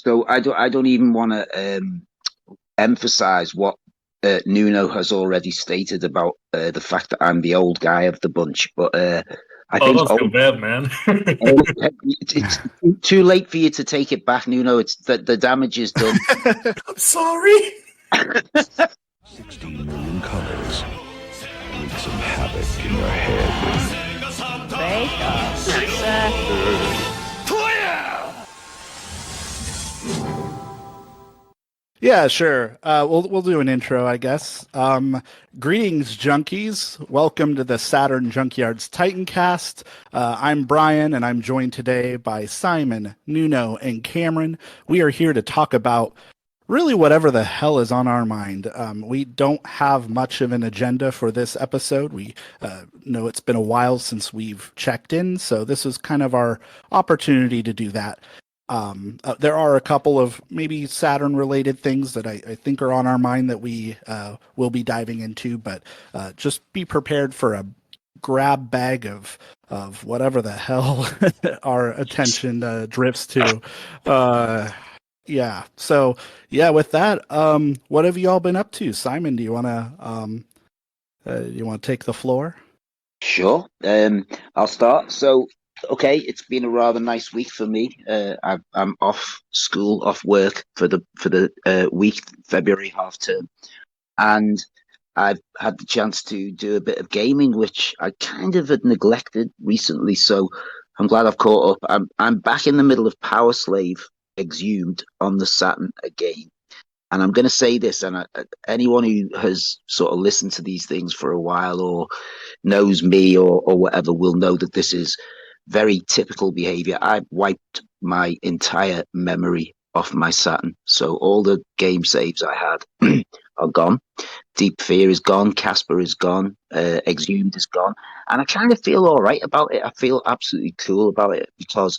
So I don't even want to emphasize what Nuno has already stated about the fact that I'm the old guy of the bunch, but I Oh, think don't feel bad, man. it's too late for you to take it back, Nuno. It's the damage is done. I'm sorry. 16 million colors wreak some havoc in your head. Yeah, sure. We'll do an intro, I guess. Greetings, junkies. Welcome to the Saturn Junkyard's Titancast. I'm Brian, and I'm joined today by Simon, Nuno, and Cameron. We are here to talk about really whatever the hell is on our mind. We don't have much of an agenda for this episode. We know it's been a while since we've checked in, so this is kind of our opportunity to do that. There are a couple of maybe Saturn-related things that I think are on our mind that we will be diving into, but just be prepared for a grab bag of whatever the hell our attention drifts to. Yeah. So yeah, with that, what have you all been up to? Simon, do you want to take the floor? Sure. I'll start. So, okay, it's been a rather nice week for me. I'm off school, off work for the week, February half term, and I've had the chance to do a bit of gaming, which I kind of had neglected recently. So I'm glad I've caught up. I'm back in the middle of PowerSlave Exhumed on the Saturn again. And I'm going to say this, and anyone who has sort of listened to these things for a while or knows me or whatever will know that this is very typical behavior. I've wiped my entire memory off my Saturn. So all the game saves I had are gone. Deep Fear is gone. Casper is gone. Exhumed is gone. And I kind of feel all right about it. I feel absolutely cool about it because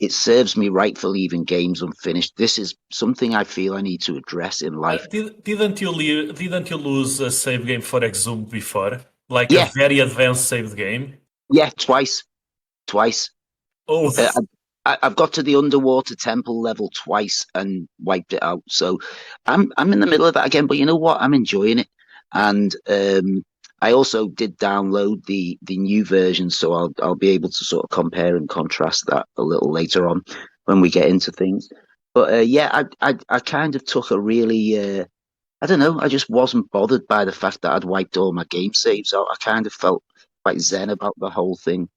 it serves me right for leaving games unfinished. This is something I feel I need to address in life. Didn't you lose a save game for Exhumed before? Like a Yeah, very advanced saved game? yeah, twice. Oh, I've got to the underwater temple level twice and wiped it out. So I'm in the middle of that again. But you know what? I'm enjoying it, and I also did download the new version, so I'll be able to sort of compare and contrast that a little later on when we get into things. But yeah, I kind of took a really I don't know. I just wasn't bothered by the fact that I'd wiped all my game saves out. I kind of felt quite zen about the whole thing.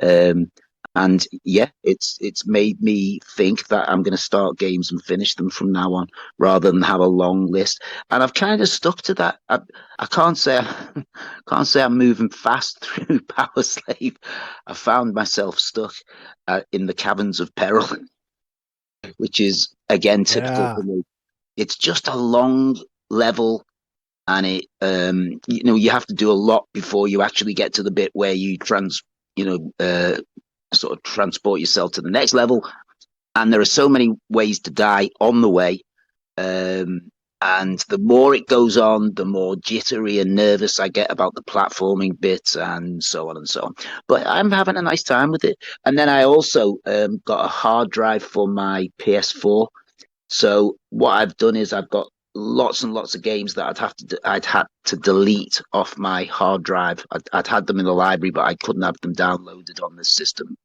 Um, and yeah, it's made me think that I'm going to start games and finish them from now on, rather than have a long list. And I've kind of stuck to that. I can't say can't say I'm moving fast through Power Slave. I found myself stuck in the caverns of peril, which is again typical Yeah. for me. It's just a long level, and it you have to do a lot before you actually get to the bit where you you know sort of transport yourself to the next level. And there are so many ways to die on the way. And the more it goes on, the more jittery and nervous I get about the platforming bits and so on and so on. But I'm having a nice time with it. And then I also got a hard drive for my PS4. So what I've done is I've got lots and lots of games that I'd had to delete off my hard drive. I'd had them in the library, but I couldn't have them downloaded on the system.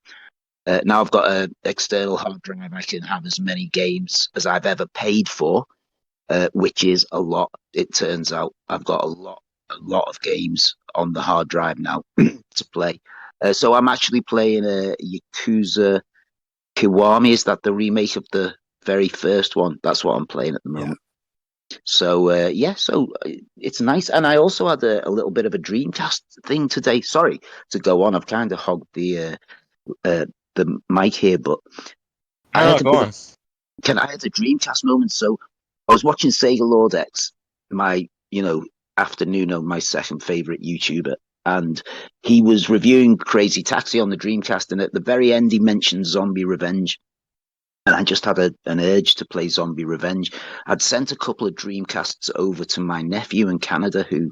Now I've got an external hard drive. I can have as many games as I've ever paid for, which is a lot. It turns out I've got a lot of games on the hard drive now to play. So I'm actually playing a Yakuza Kiwami. Is that the remake of the very first one? That's what I'm playing at the Yeah. moment. So yeah, so it's nice. And I also had a little bit of a Dreamcast thing today. Sorry to go on. I've kind of hogged uh, the mic here, but I No, had no, a go bit on. I had a Dreamcast moment. So I was watching Sega Lord X, my afternoon of my second favorite YouTuber, and he was reviewing Crazy Taxi on the Dreamcast, and at the very end he mentioned Zombie Revenge. And I just had an urge to play Zombie Revenge. I'd sent a couple of Dreamcasts over to my nephew in Canada, who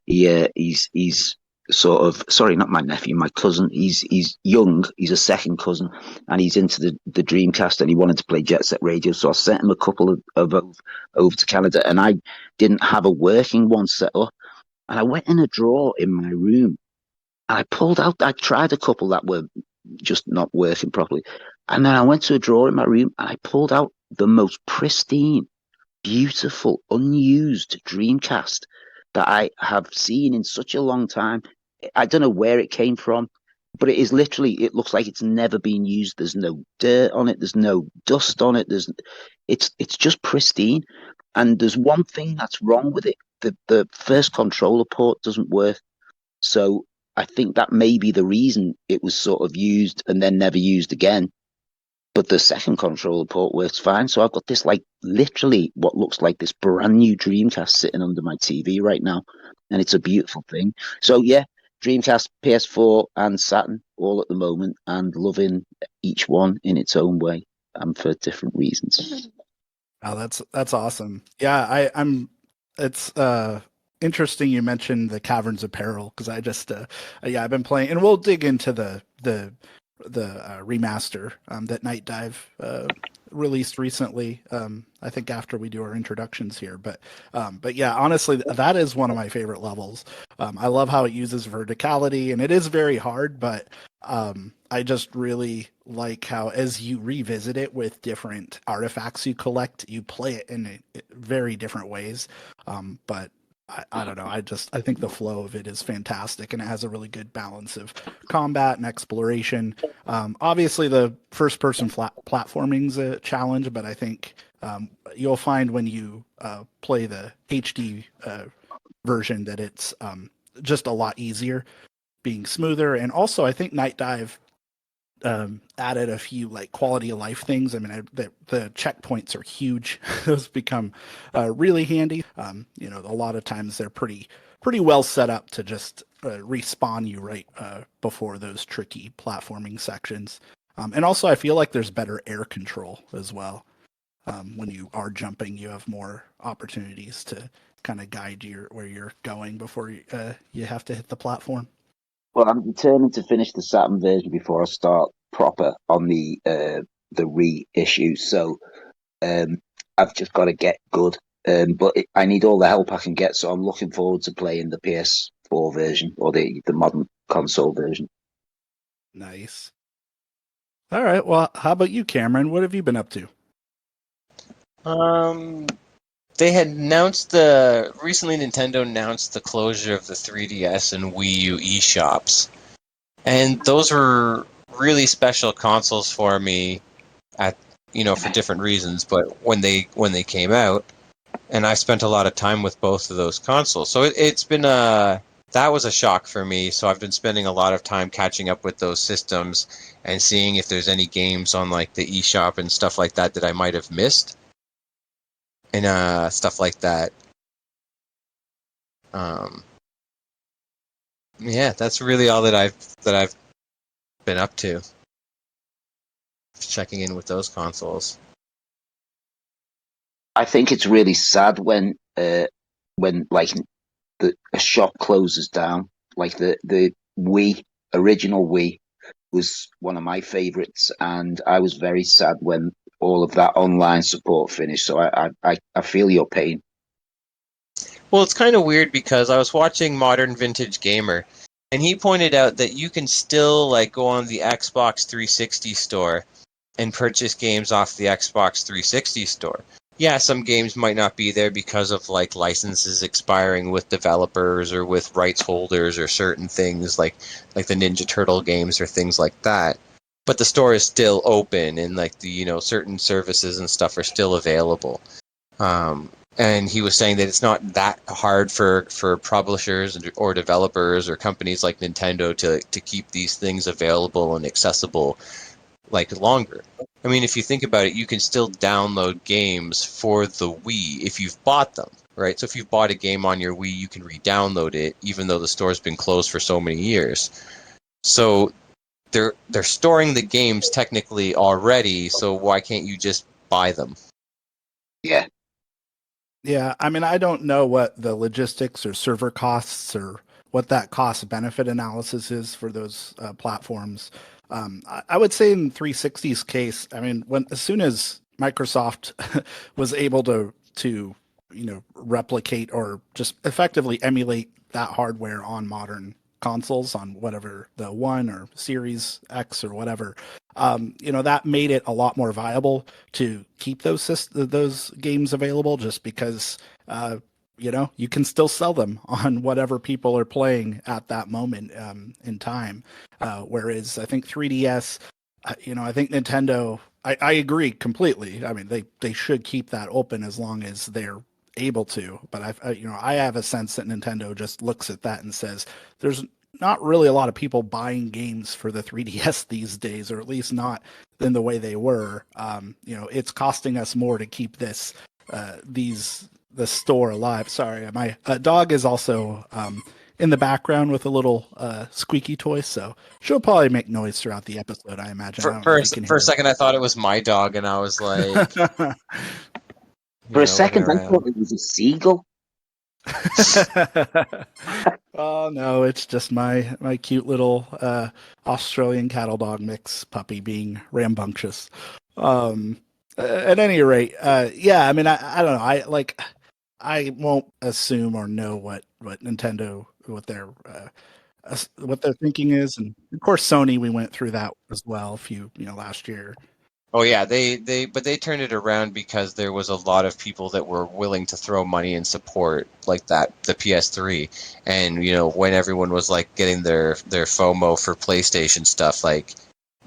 he's sort of, sorry, not my nephew, my cousin. He's young. He's a second cousin, and he's into the Dreamcast, and he wanted to play Jet Set Radio. So I sent him a couple of over to Canada, and I didn't have a working one set up, and I went in a drawer in my room, and I pulled out. I tried a couple that were just not working properly, and then I went to a drawer in my room, and I pulled out the most pristine, beautiful, unused Dreamcast that I have seen in such a long time. I don't know where it came from, but it is literally, it looks like it's never been used. There's no dirt on it. There's no dust on it. It's just pristine. And there's one thing that's wrong with it. The first controller port doesn't work. So I think that may be the reason it was sort of used and then never used again. But the second controller port works fine. So I've got this, like, literally what looks like this brand new Dreamcast sitting under my TV right now. And it's a beautiful thing. So yeah, Dreamcast, PS4 and Saturn all at the moment, and loving each one in its own way and for different reasons. Oh, that's awesome. Yeah, I'm it's interesting you mentioned the Caverns of Peril, because I just I've been playing, and we'll dig into the remaster that Nightdive released recently. I think after we do our introductions here, but yeah, honestly, that is one of my favorite levels. I love how it uses verticality, and it is very hard, but I just really like how, as you revisit it with different artifacts you collect, you play it in very different ways. But I don't know. I think the flow of it is fantastic, and it has a really good balance of combat and exploration. Obviously, the first-person platforming's a challenge, but I think you'll find when you play the HD version that it's just a lot easier, being smoother. And also, I think Nightdive added a few, like, quality of life things. I mean, the checkpoints are huge. Those become really handy. A lot of times they're pretty well set up to just respawn you right before those tricky platforming sections. And also, I feel like there's better air control as well. When you are jumping, you have more opportunities to kind of guide where you're going before you have to hit the platform. Well, I'm determined to finish the Saturn version before I start proper on the reissue. So I've just got to get good. But I need all the help I can get. So I'm looking forward to playing the PS4 version, or the modern console version. Nice. All right. Well, how about you, Cameron? What have you been up to? They had recently Nintendo announced the closure of the 3DS and Wii U eShops. And those were really special consoles for me for different reasons, but when they came out, and I spent a lot of time with both of those consoles. So it's been that was a shock for me. So I've been spending a lot of time catching up with those systems and seeing if there's any games on, like, the eShop and stuff like that I might have missed. And stuff like that. Yeah, that's really all that I've been up to. Checking in with those consoles. I think it's really sad when like a shop closes down. Like the original Wii was one of my favorites, and I was very sad when all of that online support finished. So I feel your pain. Well, it's kind of weird because I was watching Modern Vintage Gamer, and he pointed out that you can still, like, go on the Xbox 360 store and purchase games off the Xbox 360 store. Yeah, some games might not be there because of, like, licenses expiring with developers or with rights holders or certain things like the Ninja Turtle games or things like that. But the store is still open, and, like, the certain services and stuff are still available. And he was saying that it's not that hard for publishers or developers or companies like Nintendo to keep these things available and accessible, like, longer. I mean, if you think about it, you can still download games for the Wii if you've bought them, right? So if you've bought a game on your Wii, you can re-download it, even though the store's been closed for so many years. So they're storing the games technically already, so why can't you just buy them? Yeah. Yeah, I mean, I don't know what the logistics or server costs or what that cost benefit analysis is for those platforms. I would say in 360's case, I mean, as soon as Microsoft was able to replicate or just effectively emulate that hardware on modern consoles, on whatever the One or Series X or whatever, that made it a lot more viable to keep those games available, just because you can still sell them on whatever people are playing at that moment in time. Whereas I think 3DS, I think Nintendo, I agree completely. I mean, they should keep that open as long as they're able to. But I have a sense that Nintendo just looks at that and says, there's not really a lot of people buying games for the 3DS these days, or at least not in the way they were. It's costing us more to keep the store alive. Sorry, my dog is also in the background with a little squeaky toy, so she'll probably make noise throughout the episode, I imagine. For a second, I thought it was my dog, and I was like, For a second, looking I around. thought it was a seagull. Oh no, it's just my cute little Australian cattle dog mix puppy being rambunctious. At any rate, yeah, I mean, I don't know. I won't assume or know what Nintendo, what their thinking is, and of course Sony, we went through that as well last year. Oh yeah, but they turned it around because there was a lot of people that were willing to throw money and support like that, the PS3, and when everyone was like getting their FOMO for PlayStation stuff, like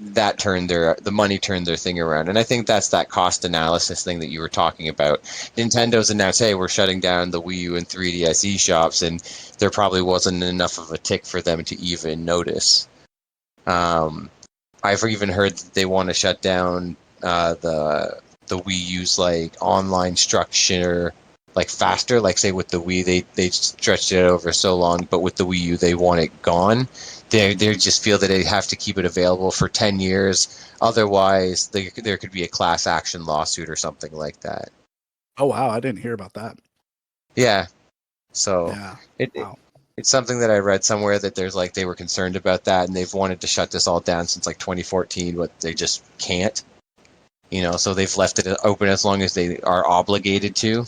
that the money turned their thing around. And I think that's that cost analysis thing that you were talking about. Nintendo's announced, hey, we're shutting down the Wii U and 3DS eShops, and there probably wasn't enough of a tick for them to even notice. I've even heard that they want to shut down the Wii U's like online structure like faster. Like say with the Wii, they stretched it over so long, but with the Wii U, they want it gone. They just feel that they have to keep it available for 10 years. Otherwise, there could be a class action lawsuit or something like that. Oh wow, I didn't hear about that. Yeah. So yeah. Wow. It's something that I read somewhere that there's like they were concerned about that, and they've wanted to shut this all down since like 2014, but they just can't. So they've left it open as long as they are obligated to.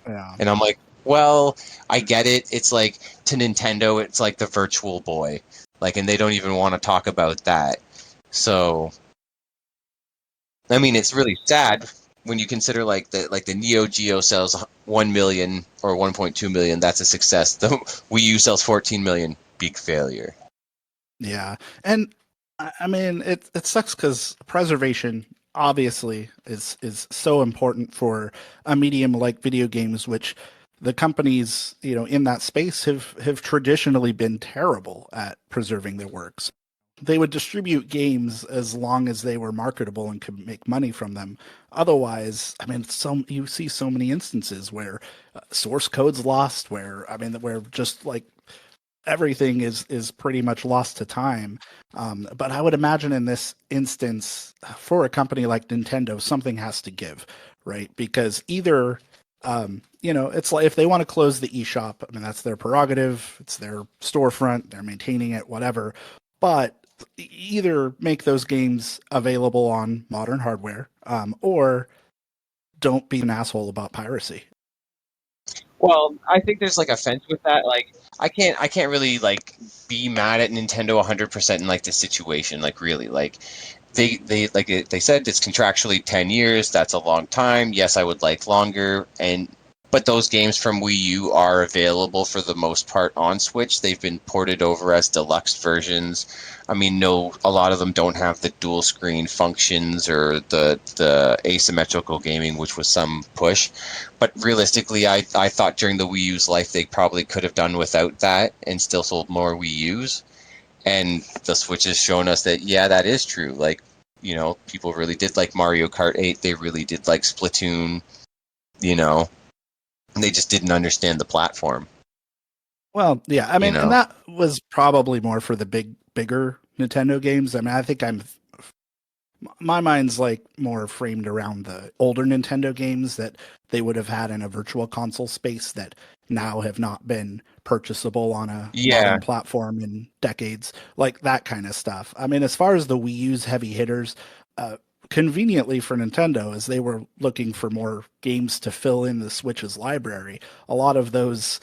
Yeah. And I'm like, well, I get it. It's like to Nintendo, it's like the Virtual Boy, and they don't even want to talk about that. So, I mean, it's really sad when you consider the Neo Geo sells 1 million or 1.2 million. That's a success. The Wii U sells 14 million. Big failure. Yeah, and I mean, it sucks because preservation obviously is so important for a medium like video games, which the companies in that space have traditionally been terrible at preserving their works. They would distribute games as long as they were marketable and could make money from them. Otherwise, I mean, you see so many instances where source code's lost, where just like everything is pretty much lost to time. But I would imagine in this instance, for a company like Nintendo, something has to give, right? Because either, it's like if they want to close the eShop, I mean, that's their prerogative. It's their storefront. They're maintaining it, whatever. But either make those games available on modern hardware, or don't be an asshole about piracy. Well, I think there's like a fence with that. Like, I can't really like be mad at Nintendo 100% in like this situation. Like, really, like they said it's contractually 10 years. That's a long time. Yes, I would like longer. But those games from Wii U are available for the most part on Switch. They've been ported over as deluxe versions. I mean, no, a lot of them don't have the dual screen functions or the asymmetrical gaming, which was some push. But realistically, I thought during the Wii U's life they probably could have done without that and still sold more Wii U's. And the Switch has shown us that, yeah, that is true. Like, people really did like Mario Kart 8. They really did like Splatoon, they just didn't understand the platform. Well, yeah, I mean, and that was probably more for the bigger Nintendo games. I mean, I think I'm My mind's like more framed around the older Nintendo games that they would have had in a virtual console space that now have not been purchasable on a Yeah. modern platform in decades, like that kind of stuff. I mean, as far as the Wii U's heavy hitters, uh, conveniently for Nintendo, as they were looking for more games to fill in the Switch's library, a lot of those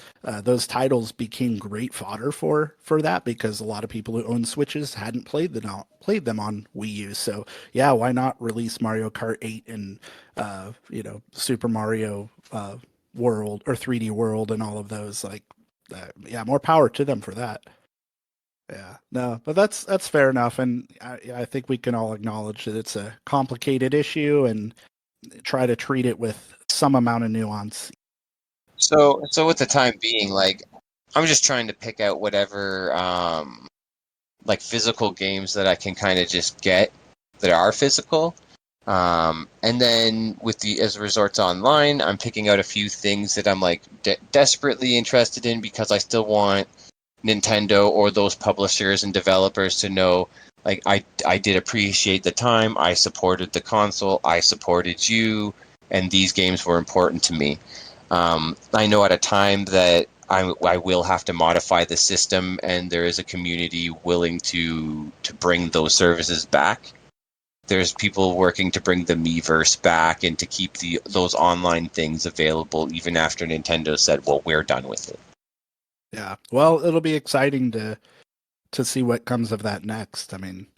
titles became great fodder for that because a lot of people who own Switches hadn't played them on Wii U. So yeah, why not release Mario Kart 8 and Super Mario World or 3D World and all of those yeah, more power to them for that. Yeah, no, but that's fair enough, and I think we can all acknowledge that it's a complicated issue and try to treat it with some amount of nuance. So with the time being, like, I'm just trying to pick out whatever like physical games that I can kind of just get that are physical. And then with the as Resorts Online, I'm picking out a few things that I'm like desperately interested in because I still want Nintendo or those publishers and developers to know, like, I did appreciate the time, I supported the console, I supported you, and these games were important to me. I know at a time that I will have to modify the system, and there is a community willing to bring those services back. There's people working to bring the Miiverse back and to keep those online things available even after Nintendo said, "Well, we're done with it." Yeah, well, it'll be exciting to see what comes of that next. I mean,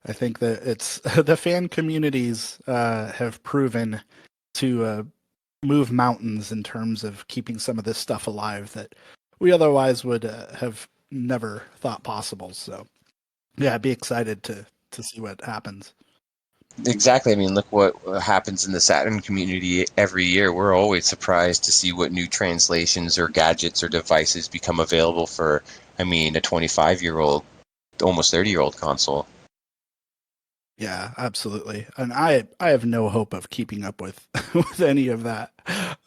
I think that it's the fan communities have proven to move mountains in terms of keeping some of this stuff alive that we otherwise would have never thought possible. So yeah, I'd be excited to see what happens. Exactly. I mean, look what happens in the Saturn community every year. We're always surprised to see what new translations or gadgets or devices become available for, I mean, a 25-year-old, almost 30-year-old console. Yeah, absolutely. And I have no hope of keeping up with with any of that.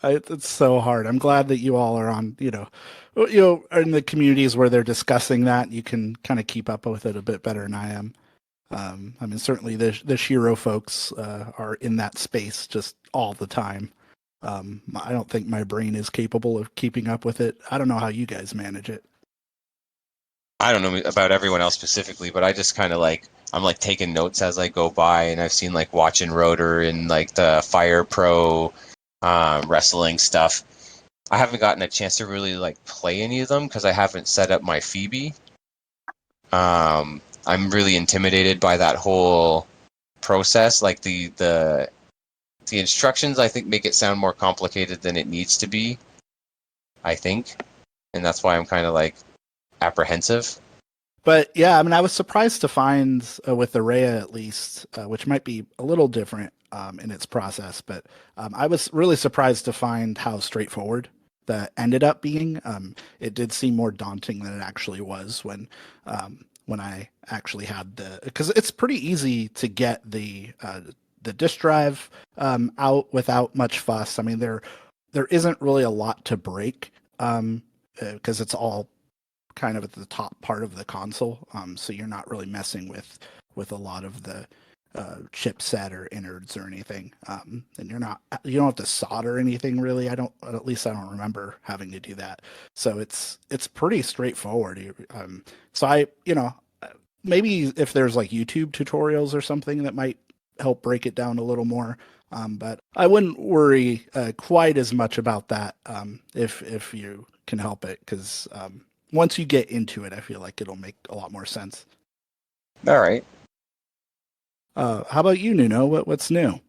It's so hard. I'm glad that you all are on, are in the communities where they're discussing that. You can kind of keep up with it a bit better than I am. I mean, certainly the Shiro folks are in that space just all the time. I don't think my brain is capable of keeping up with it. I don't know how you guys manage it. I don't know about everyone else specifically, but I just kind of like, I'm like taking notes as I go by, and I've seen like Watch and Rotor and like the Fire Pro wrestling stuff. I haven't gotten a chance to really like play any of them because I haven't set up my Phoebe. I'm really intimidated by that whole process. Like the instructions, I think, make it sound more complicated than it needs to be. I think, and that's why I'm kind of like apprehensive. But yeah, I mean, I was surprised to find with Araya at least, which might be a little different in its process, but I was really surprised to find how straightforward that ended up being. It did seem more daunting than it actually was when I actually had because it's pretty easy to get the disk drive out without much fuss. I mean, there isn't really a lot to break because it's all kind of at the top part of the console, so you're not really messing with a lot of the chipset or innards or anything, and you don't have to solder anything really. At least I don't remember having to do that. So it's pretty straightforward. So maybe if there's like YouTube tutorials or something that might help break it down a little more. But I wouldn't worry quite as much about that if you can help it, because once you get into it, I feel like it'll make a lot more sense. All right. How about you, Nuno? What's new?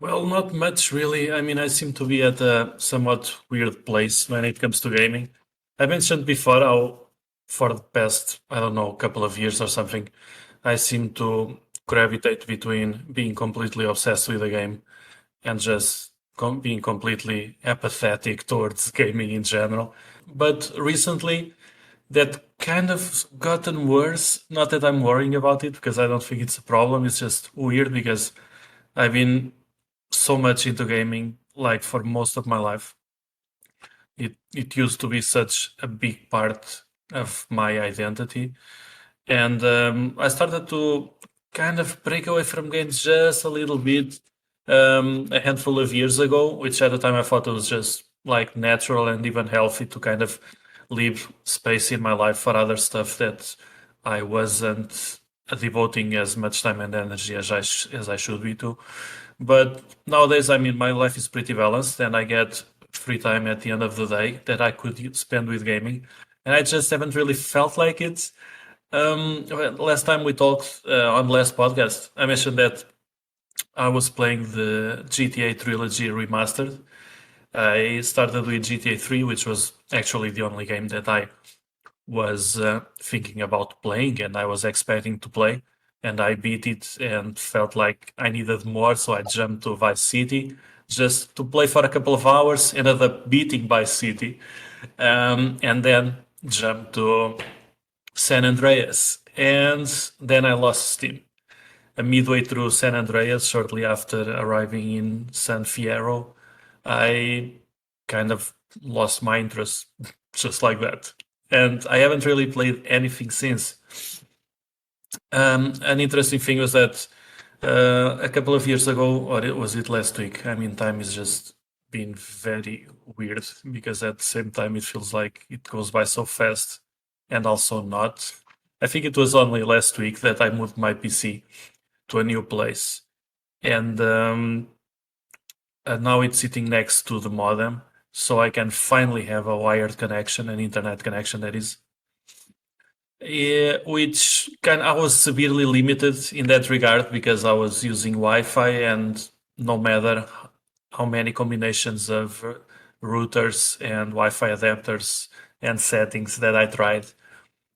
Well, not much really. I mean, I seem to be at a somewhat weird place when it comes to gaming. I mentioned before how, for the past, I don't know, couple of years or something, I seem to gravitate between being completely obsessed with the game and just being completely apathetic towards gaming in general. But recently, that kind of gotten worse. Not that I'm worrying about it because I don't think it's a problem. It's just weird because I've been so much into gaming like for most of my life. It used to be such a big part of my identity, and I started to kind of break away from games just a little bit a handful of years ago, which at the time I thought it was just like natural and even healthy to kind of leave space in my life for other stuff that I wasn't devoting as much time and energy as I should be to. But nowadays, I mean, my life is pretty balanced, and I get free time at the end of the day that I could spend with gaming, and I just haven't really felt like it. Last time we talked on the last podcast, I mentioned that I was playing the GTA trilogy remastered. I started with GTA 3, which was actually the only game that I was thinking about playing and I was expecting to play. And I beat it and felt like I needed more, so I jumped to Vice City just to play for a couple of hours, ended up beating Vice City, and then jumped to San Andreas. And then I lost steam. Midway through San Andreas, shortly after arriving in San Fierro, I kind of lost my interest just like that. And I haven't really played anything since. An interesting thing was that a couple of years ago, or was it last week? I mean, time is just been very weird because at the same time it feels like it goes by so fast and also not. I think it was only last week that I moved my PC to a new place, and now it's sitting next to the modem, so I can finally have a wired connection, an internet connection that is. Yeah, which I was severely limited in that regard because I was using Wi-Fi, and no matter how many combinations of routers and Wi-Fi adapters and settings that I tried,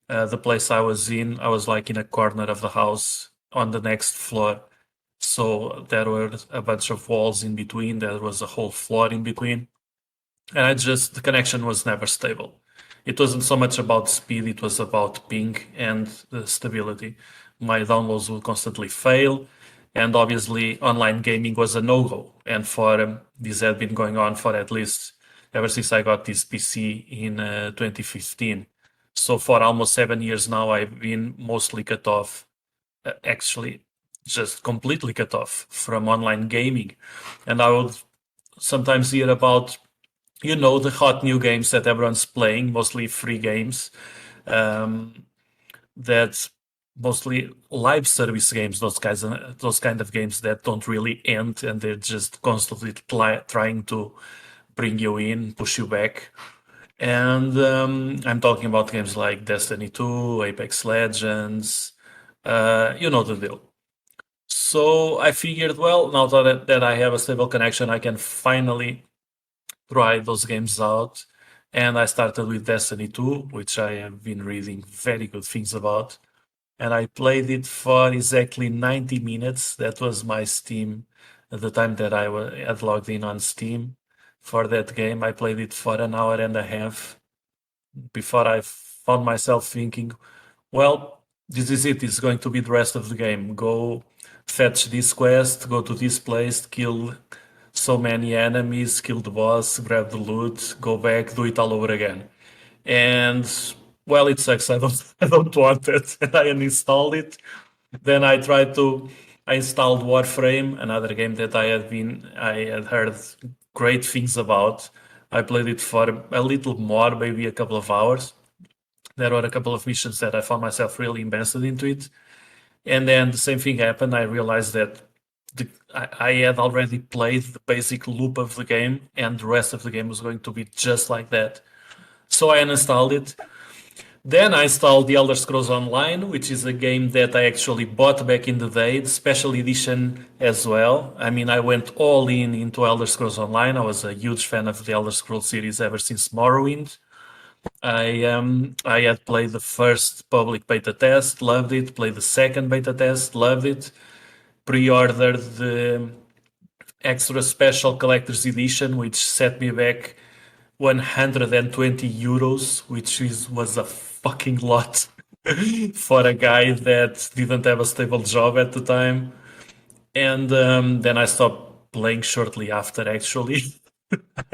the place I was in, I was like in a corner of the house on the next floor. So there were a bunch of walls in between, there was a whole floor in between, and the connection was never stable. It wasn't so much about speed, it was about ping and the stability. My downloads would constantly fail, and obviously online gaming was a no-go. And for this had been going on for at least ever since I got this PC in 2015. So for almost 7 years now, I've been mostly cut off, actually just completely cut off from online gaming. And I would sometimes hear about the hot new games that everyone's playing, mostly free games, that's mostly live service games, those kind of games that don't really end and they're just constantly trying to bring you in, push you back. And I'm talking about games like Destiny 2, Apex Legends, you know the deal. So I figured, well, now that I have a stable connection, I can finally try those games out. And I started with Destiny 2, which I have been reading very good things about. And I played it for exactly 90 minutes. That was my Steam at the time that I had logged in on Steam for that game. I played it for an hour and a half before I found myself thinking, well, this is it. It's going to be the rest of the game. Go fetch this quest, go to this place, kill so many enemies, kill the boss, grab the loot, go back, do it all over again. And well, it sucks. I don't want it. And I uninstalled it. Then I installed Warframe, another game that I had heard great things about. I played it for a little more, maybe a couple of hours. There were a couple of missions that I found myself really invested into it. And then the same thing happened. I realized that I had already played the basic loop of the game, and the rest of the game was going to be just like that. So I uninstalled it. Then I installed the Elder Scrolls Online, which is a game that I actually bought back in the day, the special edition as well. I mean, I went all into Elder Scrolls Online. I was a huge fan of the Elder Scrolls series ever since Morrowind. I had played the first public beta test, loved it. Played the second beta test, loved it. Pre-ordered the extra special collector's edition, which set me back 120 euros, which was a fucking lot for a guy that didn't have a stable job at the time. And then I stopped playing shortly after, actually.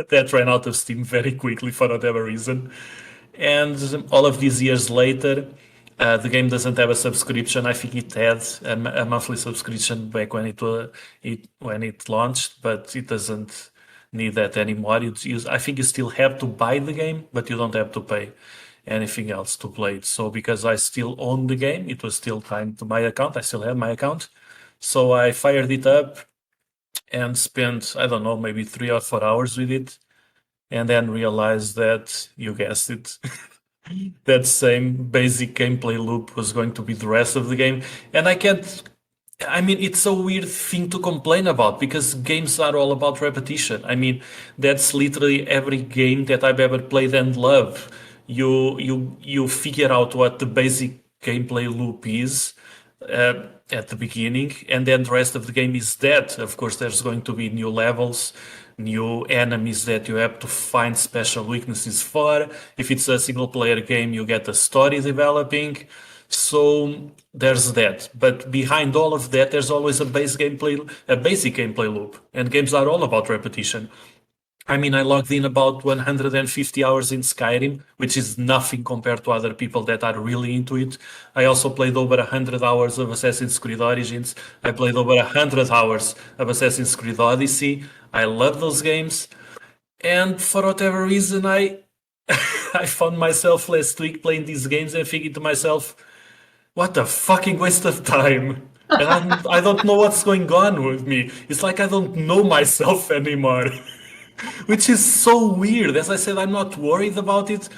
That ran out of steam very quickly for whatever reason. And all of these years later, The game doesn't have a subscription. I think it had a monthly subscription back when when it launched, but it doesn't need that anymore. I think you still have to buy the game, but you don't have to pay anything else to play it. So because I still own the game, it was still tied to my account. I still have my account, so I fired it up and spent, I don't know, maybe 3 or 4 hours with it, and then realized that, you guessed it, that same basic gameplay loop was going to be the rest of the game. And I mean, it's a weird thing to complain about because games are all about repetition. I mean, that's literally every game that I've ever played and love. You figure out what the basic gameplay loop is at the beginning, and then the rest of the game is that. Of course, there's going to be new levels, new enemies that you have to find special weaknesses for. If it's a single player game, you get a story developing. So there's that. But behind all of that, there's always a basic gameplay loop. And games are all about repetition. I mean, I logged in about 150 hours in Skyrim, which is nothing compared to other people that are really into it. I also played over 100 hours of Assassin's Creed Origins. I played over 100 hours of Assassin's Creed Odyssey. I love those games. And for whatever reason, I I found myself last week playing these games and thinking to myself, what a fucking waste of time. And I don't know what's going on with me. It's like I don't know myself anymore. Which is so weird. As I said, I'm not worried about it.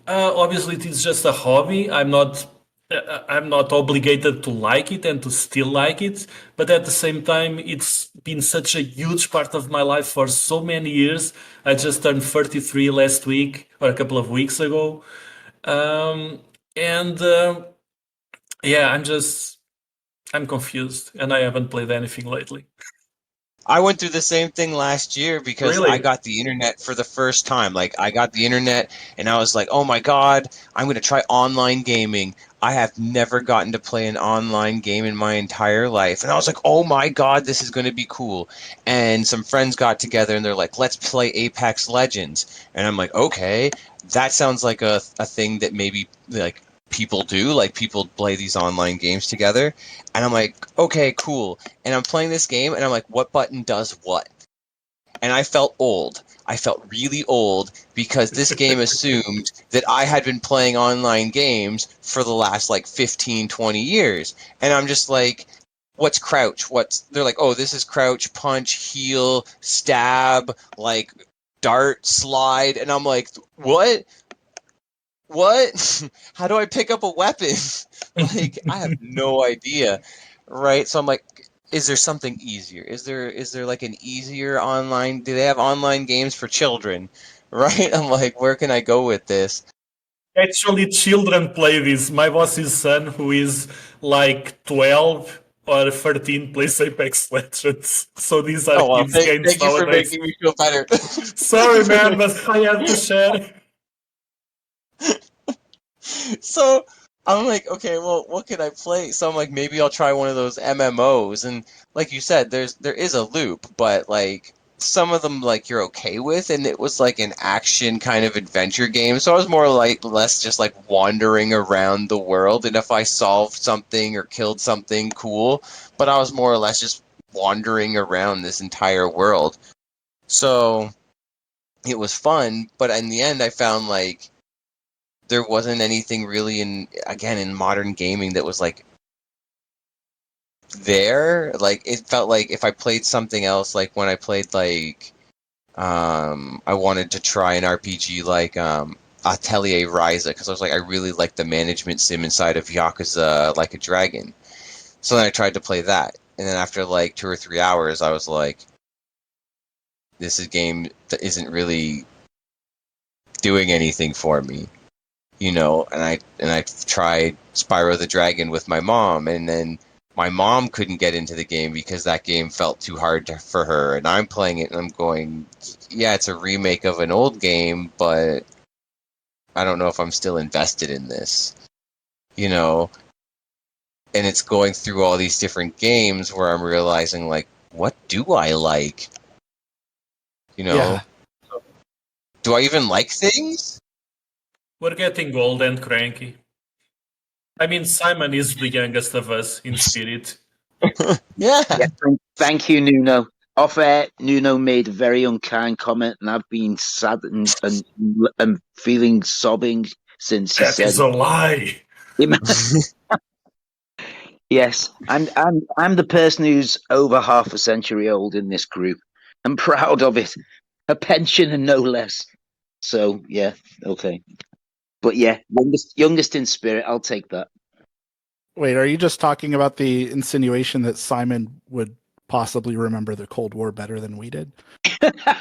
Obviously, it is just a hobby. I'm not obligated to like it and to still like it. But at the same time, it's been such a huge part of my life for so many years. I just turned 33 last week or a couple of weeks ago. And yeah, I'm confused and I haven't played anything lately. I went through the same thing last year because Really? I got the internet for the first time. Like, I got the internet and I was like, oh my God, I'm going to try online gaming. I have never gotten to play an online game in my entire life. And I was like, oh my God, this is going to be cool. And some friends got together and they're like, let's play Apex Legends. And I'm like, okay, that sounds like a thing that maybe like people do. Like, people play these online games together. And I'm like, okay, cool. And I'm playing this game, and I'm like, what button does what? And I felt old. I felt really old because this game assumed that I had been playing online games for the last, like, 15, 20 years. And I'm just like, what's crouch? They're like, oh, this is crouch, punch, heal, stab, like, dart, slide. And I'm like, what? What? How do I pick up a weapon? Like, I have no idea. Right? So I'm like, is there something easier? Is there like an easier online? Do they have online games for children? Right? I'm like, where can I go with this? Actually, children play this. My boss's son, who is like 12 or 13, plays Apex Legends. So these are Oh well, kids' games thank you for nowadays. making me feel better. Sorry, man, but I have to share. So I'm like, okay, well, what can I play? So I'm like, maybe I'll try one of those MMOs. And like you said, there is a loop, but like some of them like you're okay with, and it was like an action kind of adventure game. So I was more like less just like wandering around the world, and if I solved something or killed something, cool. But I was more or less just wandering around this entire world. So it was fun, but in the end, I found like there wasn't anything really in modern gaming that was like there. Like, it felt like if I played something else, like when I played like I wanted to try an RPG like Atelier Ryza, because I was like, I really like the management sim inside of Yakuza Like a Dragon. So then I tried to play that, and then after like 2 or 3 hours I was like, this is game that isn't really doing anything for me. And I tried Spyro the Dragon with my mom, and then my mom couldn't get into the game because that game felt too hard for her, and I'm playing it and I'm going, yeah, it's a remake of an old game, but I don't know if I'm still invested in this, you know? And it's going through all these different games where I'm realizing, like, what do I like? You know? Yeah. Do I even like things? We're getting old and cranky. I mean, Simon is the youngest of us in spirit. Yeah. Yeah, thank you, Nuno. Off air, Nuno made a very unkind comment, and I've been sad and feeling sobbing since he That said is a lie. it. Yes, I'm the person who's over half a century old in this group. I'm proud of it. A pension and no less. So yeah, okay. But yeah, youngest in spirit. I'll take that. Wait, are you just talking about the insinuation that Simon would possibly remember the Cold War better than we did? I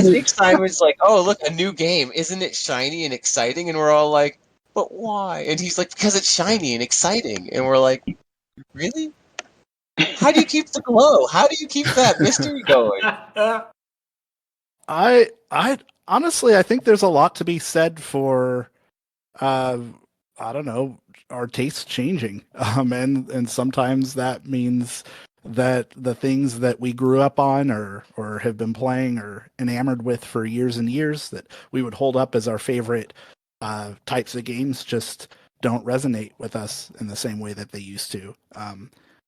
think Simon's like, oh, look, a new game. Isn't it shiny and exciting? And we're all like, but why? And he's like, because it's shiny and exciting. And we're like, really? How do you keep the glow? How do you keep that mystery going? I honestly, I think there's a lot to be said for, I don't know, our tastes changing, and sometimes that means that the things that we grew up on or have been playing or enamored with for years and years that we would hold up as our favorite types of games just don't resonate with us in the same way that they used to.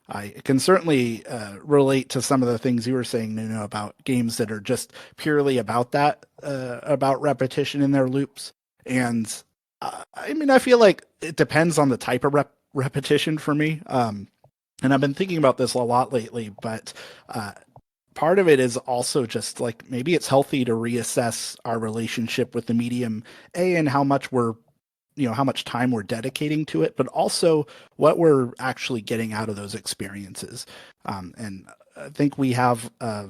I can certainly relate to some of the things you were saying, Nuno, about games that are just purely about that, about repetition in their loops. And I mean, I feel like it depends on the type of repetition for me. And I've been thinking about this a lot lately, but part of it is also just like maybe it's healthy to reassess our relationship with the medium, and how much how much time we're dedicating to it, but also what we're actually getting out of those experiences. And I think we have a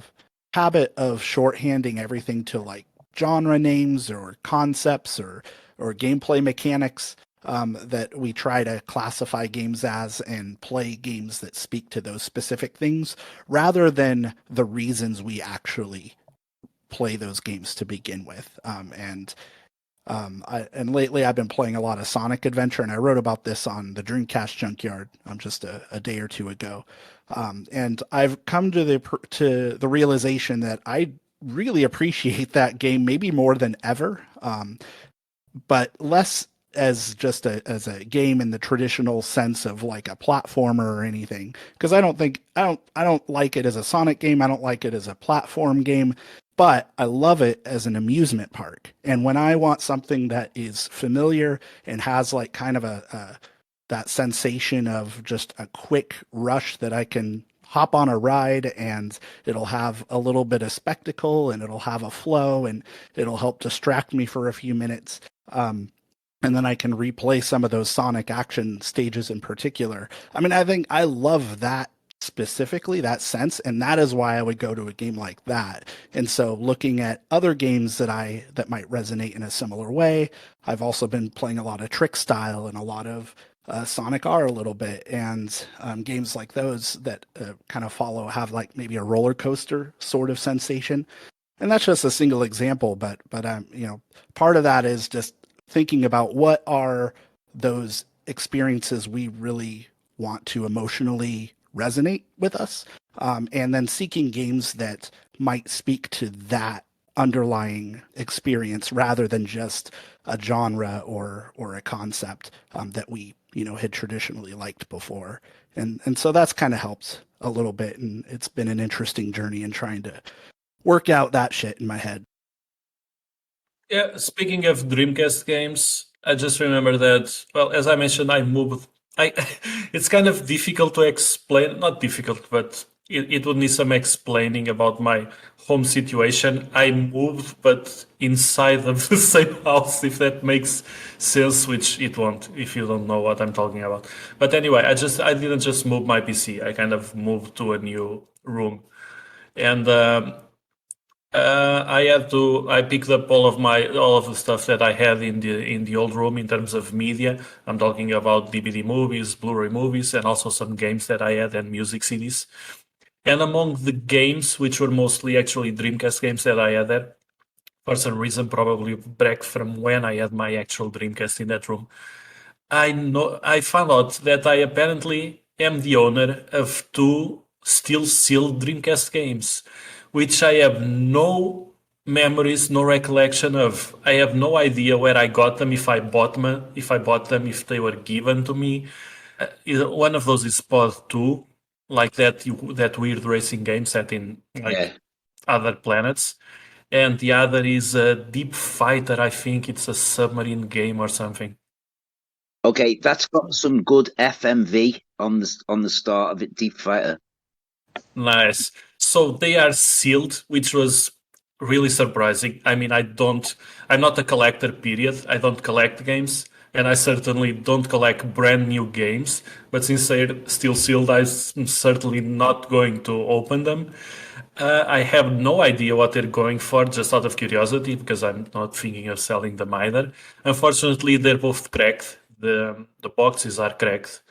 habit of shorthanding everything to like genre names or concepts or gameplay mechanics, that we try to classify games as and play games that speak to those specific things rather than the reasons we actually play those games to begin with. And lately I've been playing a lot of Sonic Adventure, and I wrote about this on the Dreamcast Junkyard just a day or two ago. And I've come to the realization that I really appreciate that game maybe more than ever, but less as just as a game in the traditional sense of like a platformer or anything, because I don't like it as a Sonic game. I don't like it as a platform game, but I love it as an amusement park. And when I want something that is familiar and has like kind of that sensation of just a quick rush that I can hop on a ride and it'll have a little bit of spectacle and it'll have a flow and it'll help distract me for a few minutes. And then I can replay some of those Sonic action stages in particular. I mean, I think I love that specifically, that sense, and that is why I would go to a game like that. And so looking at other games that might resonate in a similar way, I've also been playing a lot of Trick Style and a lot of Sonic R a little bit, and games like those that kind of have like maybe a roller coaster sort of sensation. And that's just a single example, but part of that is just thinking about what are those experiences we really want to emotionally resonate with us, and then seeking games that might speak to that underlying experience rather than just a genre or a concept that we had traditionally liked before. And so that's kind of helped a little bit, and it's been an interesting journey in trying to work out that shit in my head. Yeah, speaking of Dreamcast games, I just remember that, well, as I mentioned, I moved. It's kind of difficult to explain, not difficult, but it would need some explaining about my home situation. I moved, but inside of the same house, if that makes sense, which it won't if you don't know what I'm talking about. But anyway, I didn't just move my PC. I kind of moved to a new room. And I picked up all of the stuff that I had in the old room in terms of media. I'm talking about DVD movies, Blu-ray movies, and also some games that I had and music CDs. And among the games, which were mostly actually Dreamcast games that I had there, for some reason, probably back from when I had my actual Dreamcast in that room, I found out that I apparently am the owner of two still sealed Dreamcast games, which I have no memories, no recollection of. I have no idea where I got them, if I bought them, if they were given to me. One of those is Pod 2, like that weird racing game set in like Yeah. other planets. And the other is a Deep Fighter. I think it's a submarine game or something. Okay, that's got some good FMV on the start of it, Deep Fighter. Nice. So they are sealed, which was really surprising. I mean, I'm not a collector, period. I don't collect games, and I certainly don't collect brand new games. But since they're still sealed, I'm certainly not going to open them. I have no idea what they're going for, just out of curiosity, because I'm not thinking of selling them either. Unfortunately, they're both cracked. The boxes are cracked.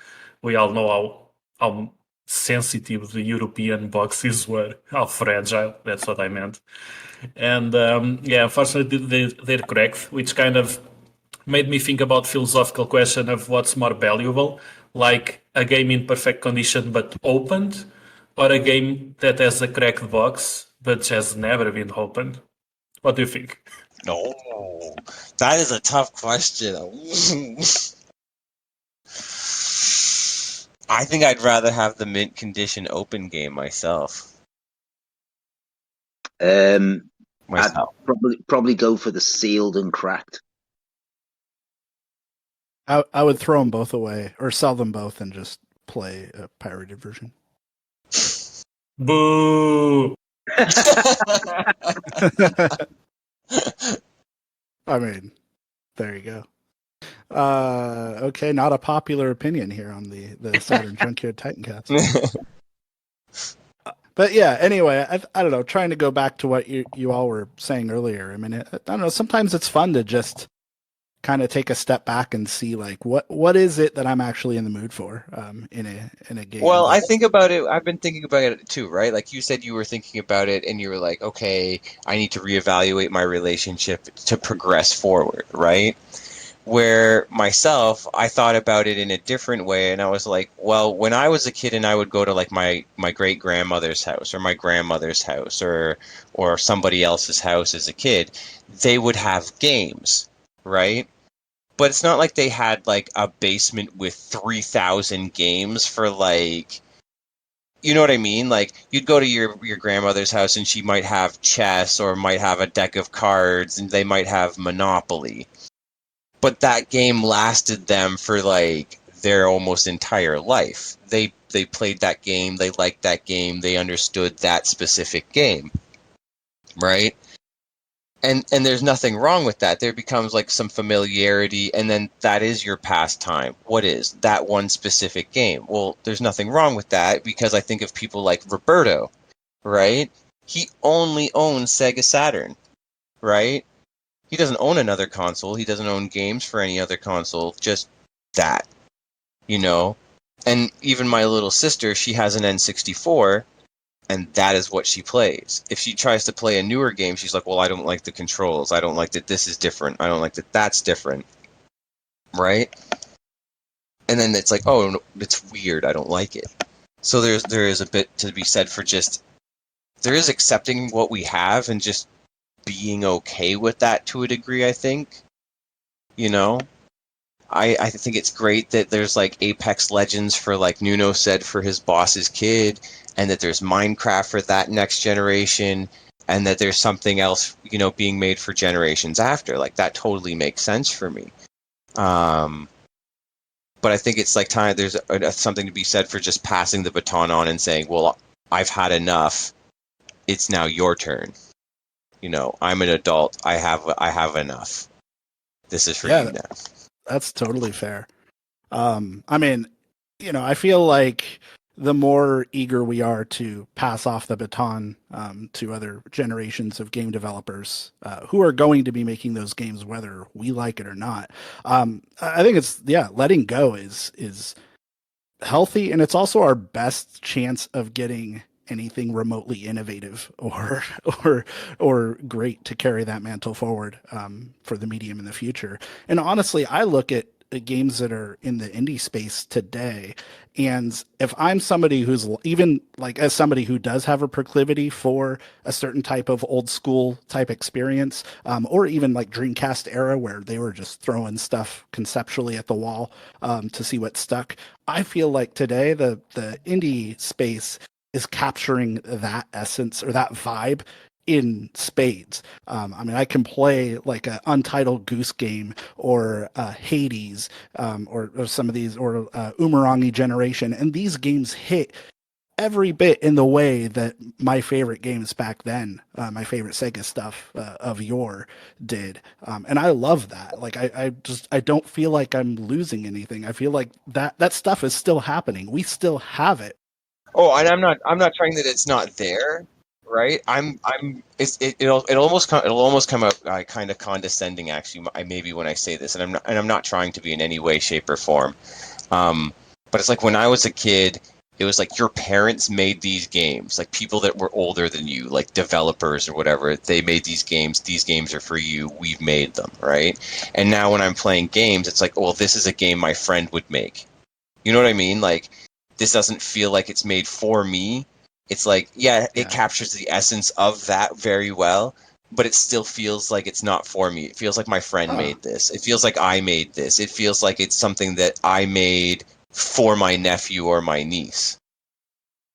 We all know how sensitive the European boxes were, how fragile. That's what I meant. And yeah, unfortunately, they're cracked, which kind of made me think about philosophical question of what's more valuable, like a game in perfect condition but opened, or a game that has a cracked box but has never been opened. What do you think? No, that is a tough question. I think I'd rather have the mint condition open game myself. I'd Myself. probably go for the sealed and cracked. I would throw them both away or sell them both and just play a pirated version. Boo! I mean, there you go. Okay, not a popular opinion here on the Saturn Junkyard Titancast. But yeah, anyway, I don't know. Trying to go back to what you all were saying earlier. I mean, I don't know. Sometimes it's fun to just kind of take a step back and see like what is it that I'm actually in the mood for in a game. Well, I think about it. I've been thinking about it too, right? Like you said, you were thinking about it, and you were like, "Okay, I need to reevaluate my relationship to progress forward," right? Where myself, I thought about it in a different way, and I was like, "Well, when I was a kid, and I would go to like my great grandmother's house or my grandmother's house or somebody else's house as a kid, they would have games, right?" But it's not like they had like a basement with 3,000 games for like, you know what I mean? Like you'd go to your grandmother's house and she might have chess or might have a deck of cards and they might have Monopoly. But that game lasted them for like their almost entire life. They played that game, they liked that game, they understood that specific game. Right? And there's nothing wrong with that. There becomes like some familiarity, and then that is your pastime. What is that one specific game? Well, there's nothing wrong with that because I think of people like Roberto, right? He only owns Sega Saturn, right? He doesn't own another console. He doesn't own games for any other console. Just that, you know? And even my little sister, she has an N64, and that is what she plays. If she tries to play a newer game, she's like, well, I don't like the controls. I don't like that this is different. I don't like that that's different. Right? And then it's like, oh, no, it's weird. I don't like it. So there is a bit to be said for just, there is accepting what we have and just being okay with that to a degree, I think. You know? I think it's great that there's like Apex Legends for like Nuno said for his boss's kid, and that there's Minecraft for that next generation, and that there's something else, you know, being made for generations after. Like that totally makes sense for me. But I think it's like time. There's something to be said for just passing the baton on and saying, "Well, I've had enough. It's now your turn." You know, I'm an adult. I have enough. This is for you now. That's totally fair. I mean, you know, I feel like the more eager we are to pass off the baton to other generations of game developers who are going to be making those games, whether we like it or not, I think it's letting go is healthy, and it's also our best chance of getting anything remotely innovative or great to carry that mantle forward for the medium in the future. And honestly, I look at games that are in the indie space today. And if I'm somebody who's even like as somebody who does have a proclivity for a certain type of old school type experience, or even like Dreamcast era where they were just throwing stuff conceptually at the wall to see what stuck, I feel like today the indie space is capturing that essence or that vibe in spades. I mean, I can play like a Untitled Goose Game or Hades, or some of these, or Umurangi Generation, and these games hit every bit in the way that my favorite games back then, my favorite Sega stuff of yore did, and I love that. Like I don't feel like I'm losing anything. I feel like that stuff is still happening. We still have it. Oh, and I'm not trying that it's not there, right? It'll almost come out kind of condescending actually, maybe when I say this, and I'm not trying to be in any way, shape, or form. But it's like when I was a kid, it was like your parents made these games, like people that were older than you, like developers or whatever. They made these games. These games are for you. We've made them, right? And now when I'm playing games, it's like, well, this is a game my friend would make. You know what I mean? Like, this doesn't feel like it's made for me. It's like, yeah, it captures the essence of that very well, but it still feels like it's not for me. It feels like my friend made this. It feels like I made this. It feels like it's something that I made for my nephew or my niece,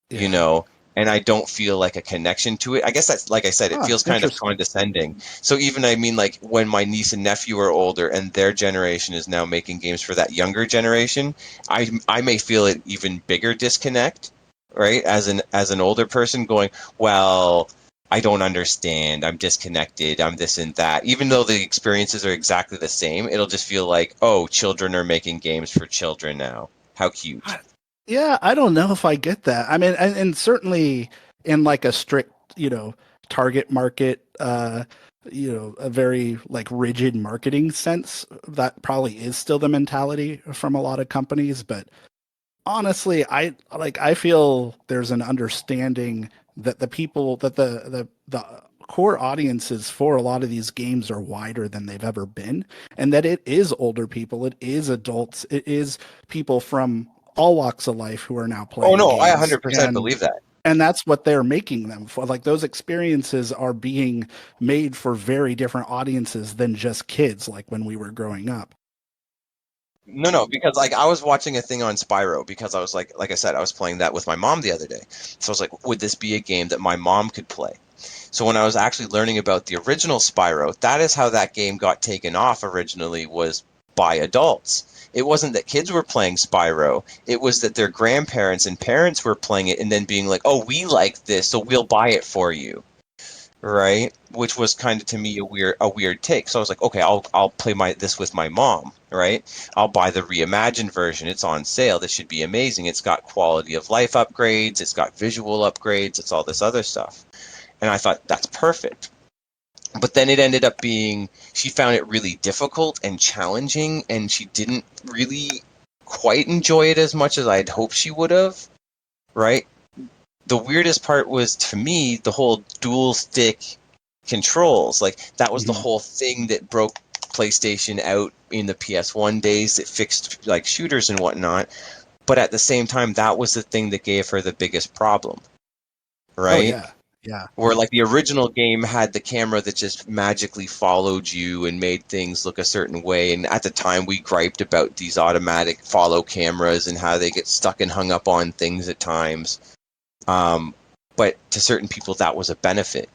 you know, and I don't feel like a connection to it. I guess that's, like I said, it feels kind of condescending. So even, I mean, like when my niece and nephew are older and their generation is now making games for that younger generation, I may feel an even bigger disconnect, right? As an older person going, well, I don't understand. I'm disconnected. I'm this and that. Even though the experiences are exactly the same, it'll just feel like, oh, children are making games for children now. How cute. Yeah, I don't know if I get that. I mean, and certainly in like a strict, target market, a very like rigid marketing sense, that probably is still the mentality from a lot of companies. But honestly, I feel there's an understanding that the core audiences for a lot of these games are wider than they've ever been, and that it is older people, it is adults, it is people from all walks of life who are now playing Oh no, I games. 100% believe that. And that's what they're making them for. Like those experiences are being made for very different audiences than just kids, like when we were growing up. No, because like I was watching a thing on Spyro because I was like I said, I was playing that with my mom the other day. So I was like, would this be a game that my mom could play? So when I was actually learning about the original Spyro, that is how that game got taken off originally, was by adults. It wasn't that kids were playing Spyro. It was that their grandparents and parents were playing it and then being like, oh, we like this, so we'll buy it for you. Right? Which was kind of, to me, a weird take. So I was like, okay, I'll play this with my mom, right? I'll buy the reimagined version. It's on sale. This should be amazing. It's got quality of life upgrades, it's got visual upgrades, it's all this other stuff. And I thought that's perfect. But then it ended up being, she found it really difficult and challenging, and she didn't really quite enjoy it as much as I'd hoped she would have, right? The weirdest part was, to me, the whole dual stick controls. Like, that was the whole thing that broke PlayStation out in the PS1 days, that fixed like shooters and whatnot. But at the same time, that was the thing that gave her the biggest problem, right? Oh yeah. Yeah. Where like the original game had the camera that just magically followed you and made things look a certain way. And at the time we griped about these automatic follow cameras and how they get stuck and hung up on things at times. But to certain people that was a benefit.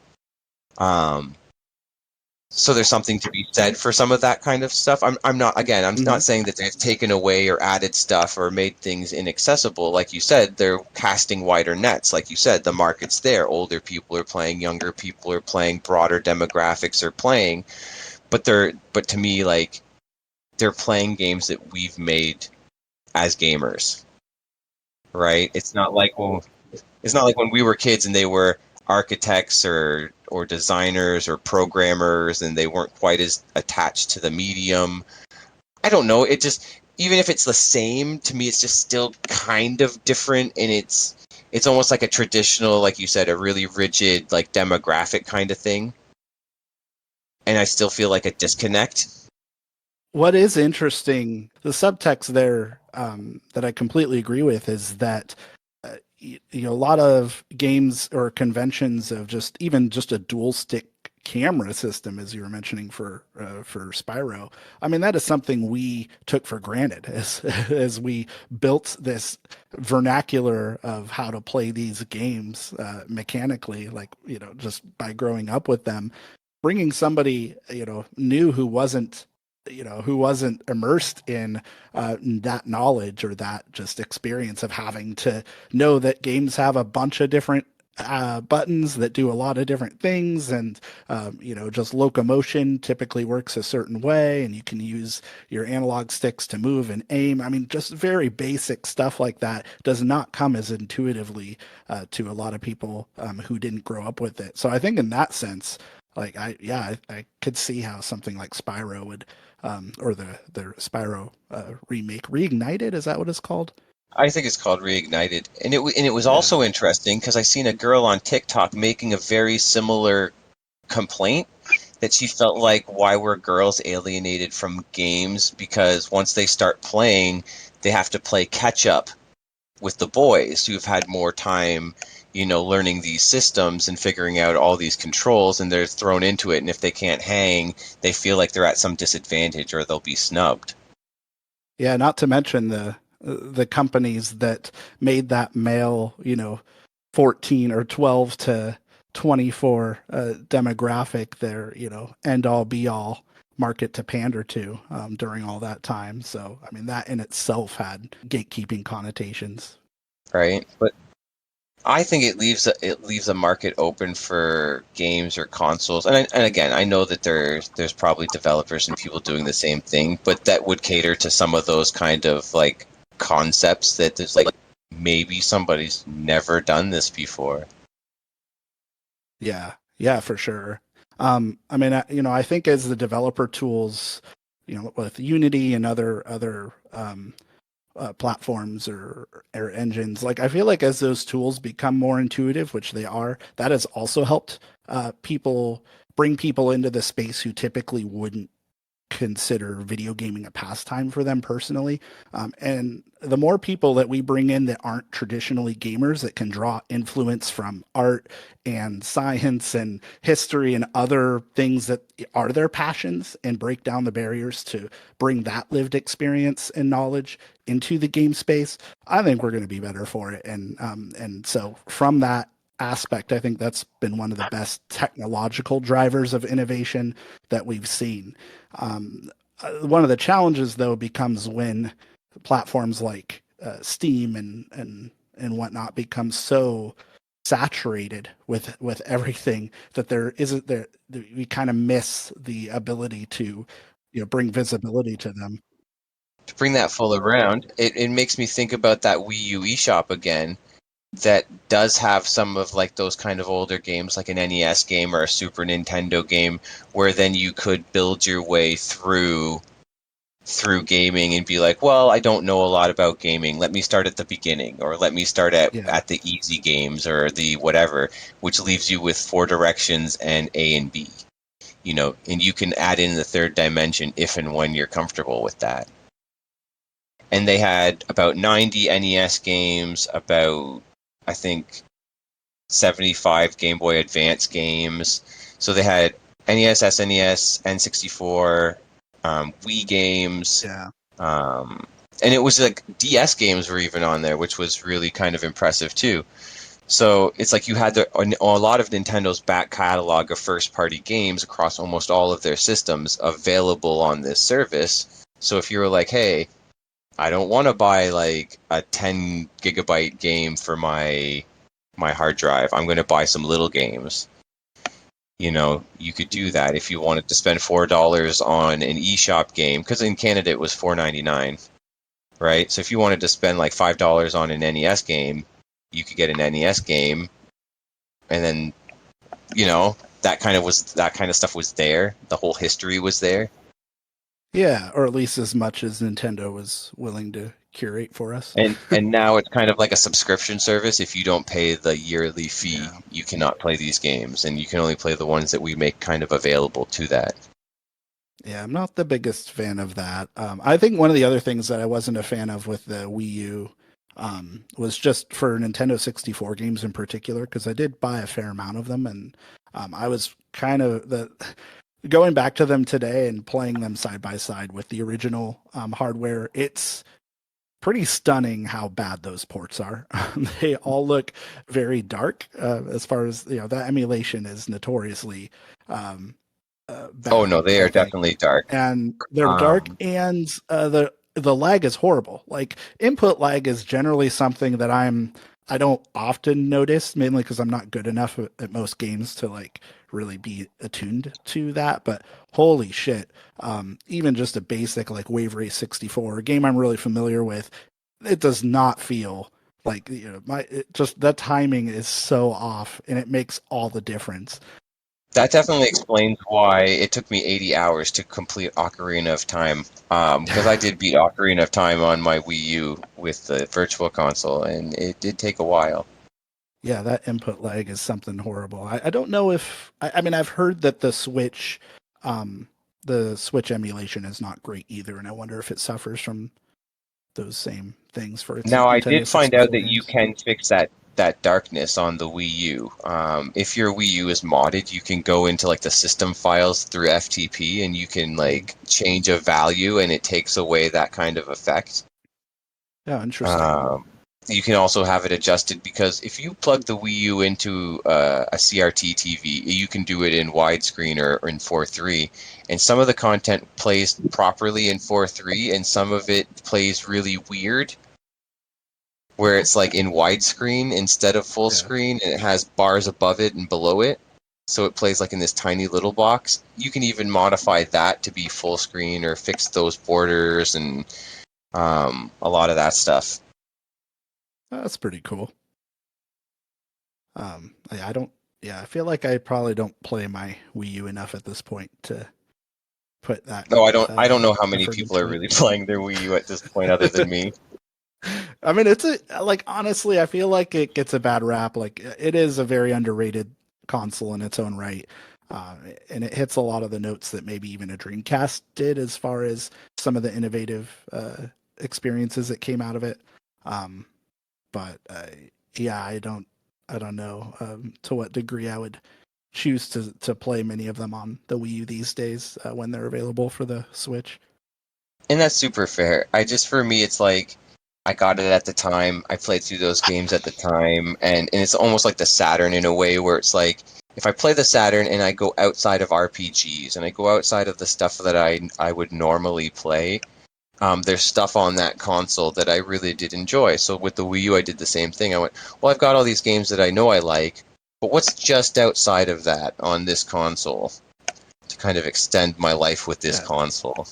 So there's something to be said for some of that kind of stuff. I'm not saying that they've taken away or added stuff or made things inaccessible. Like you said, they're casting wider nets. Like you said, the market's there. Older people are playing, younger people are playing, broader demographics are playing. But to me, like, they're playing games that we've made as gamers. Right? It's not like when we were kids and they were architects or designers or programmers and they weren't quite as attached to the medium. I don't know. It just, even if it's the same, to me it's just still kind of different, and it's almost like a traditional, like you said, a really rigid like demographic kind of thing. And I still feel like a disconnect. What is interesting, the subtext there that I completely agree with is that a lot of games or conventions of just a dual stick camera system, as you were mentioning for Spyro. I mean, that is something we took for granted as as we built this vernacular of how to play these games mechanically, like just by growing up with them. Bringing somebody new who wasn't immersed in that knowledge or that just experience of having to know that games have a bunch of different buttons that do a lot of different things, and just locomotion typically works a certain way, and you can use your analog sticks to move and aim. I mean, just very basic stuff like that does not come as intuitively to a lot of people who didn't grow up with it. So I think in that sense, like I could see how something like Spyro would, or the Spyro remake, Reignited, is that what it's called? I think it's called Reignited, and it was Yeah. also interesting because I seen a girl on TikTok making a very similar complaint that she felt like, why were girls alienated from games, because once they start playing, they have to play catch up with the boys who've had more time, learning these systems and figuring out all these controls, and they're thrown into it, and if they can't hang, they feel like they're at some disadvantage or they'll be snubbed. Yeah, not to mention the companies that made that male, 14 or 12 to 24 demographic their, end all be all market to pander to during all that time. So, I mean, that in itself had gatekeeping connotations. Right? But I think it leaves a market open for games or consoles, and again, I know that there's probably developers and people doing the same thing, but that would cater to some of those kind of like concepts that there's like, maybe somebody's never done this before. Yeah, yeah, for sure. I mean, I think as the developer tools, with Unity and other platforms or engines, like I feel like as those tools become more intuitive, which they are, that has also helped people bring people into the space who typically wouldn't consider video gaming a pastime for them personally. And the more people that we bring in that aren't traditionally gamers, that can draw influence from art and science and history and other things that are their passions, and break down the barriers to bring that lived experience and knowledge into the game space, I think we're going to be better for it. And so from that aspect, I think that's been one of the best technological drivers of innovation that we've seen. One of the challenges, though, becomes when platforms like Steam and whatnot become so saturated with everything that there isn't there we kind of miss the ability to bring visibility to them. To bring that full around, it makes me think about that Wii U eShop again, that does have some of like those kind of older games, like an NES game or a Super Nintendo game, where then you could build your way through gaming and be like, well, I don't know a lot about gaming. Let me start at the beginning, or let me start Yeah. at the easy games or the whatever, which leaves you with four directions and A and B. And you can add in the third dimension if and when you're comfortable with that. And they had about 90 NES games, about, I think, 75 Game Boy Advance games. So they had NES, SNES, N64, Wii games, Yeah. and it was like DS games were even on there, which was really kind of impressive too. So it's like you had a lot of Nintendo's back catalog of first-party games across almost all of their systems available on this service. So if you were like, hey, I don't want to buy like a 10 gigabyte game for my hard drive, I'm going to buy some little games. You could do that if you wanted to spend $4 on an eShop game, because in Canada it was $4.99, right? So if you wanted to spend like $5 on an NES game, you could get an NES game, and then that kind of stuff was there. The whole history was there. Yeah, or at least as much as Nintendo was willing to curate for us. And now it's kind of like a subscription service. If you don't pay the yearly fee, Yeah. you cannot play these games, and you can only play the ones that we make kind of available to that. Yeah, I'm not the biggest fan of that. I think one of the other things that I wasn't a fan of with the Wii U was just for Nintendo 64 games in particular, because I did buy a fair amount of them, and I was kind of going back to them today and playing them side by side with the original hardware. It's pretty stunning how bad those ports are. They all look very dark. As far as that emulation is notoriously bad. Oh no, they I are think. definitely dark. And they're dark, and the lag is horrible. Like input lag is generally something that I don't often notice, mainly because I'm not good enough at most games to like really be attuned to that. But holy shit, even just a basic like Wave Race 64, a game I'm really familiar with, it does not feel like just that timing is so off, and it makes all the difference. That definitely explains why it took me 80 hours to complete Ocarina of Time. Because I did beat Ocarina of Time on my Wii U with the Virtual Console, and it did take a while. Yeah, that input lag is something horrible. I don't know if I mean I've heard that the Switch emulation is not great either, and I wonder if it suffers from those same things for its Now, I Nintendo did find out 64 that you games. can fix that darkness on the Wii U. If your Wii U is modded, you can go into like the system files through FTP, and you can like change a value, and it takes away that kind of effect. Yeah, interesting. You can also have it adjusted, because if you plug the Wii U into a CRT TV, you can do it in widescreen or in 4:3, and some of the content plays properly in 4:3, and some of it plays really weird, where it's like in widescreen instead of full screen, and it has bars above it and below it, so it plays like in this tiny little box. You can even modify that to be full screen or fix those borders and a lot of that stuff. That's pretty cool. I don't. Yeah, I feel like I probably don't play my Wii U enough at this point to put that. No, I don't know how many effort people are into it. really playing their Wii U at this point, other than me. I mean, honestly, I feel like it gets a bad rap. Like it is a very underrated console in its own right, and it hits a lot of the notes that maybe even a Dreamcast did, as far as some of the innovative experiences that came out of it. But yeah, I don't know to what degree I would choose to play many of them on the Wii U these days when they're available for the Switch. And that's super fair. For me, it's like, I got it at the time, I played through those games at the time, and it's almost like the Saturn in a way, where it's like, if I play the Saturn and I go outside of RPGs, and I go outside of the stuff that I would normally play, there's stuff on that console that I really did enjoy. So with the Wii U, I did the same thing. I went, well, I've got all these games that I know I like, but what's just outside of that on this console to kind of extend my life with this console?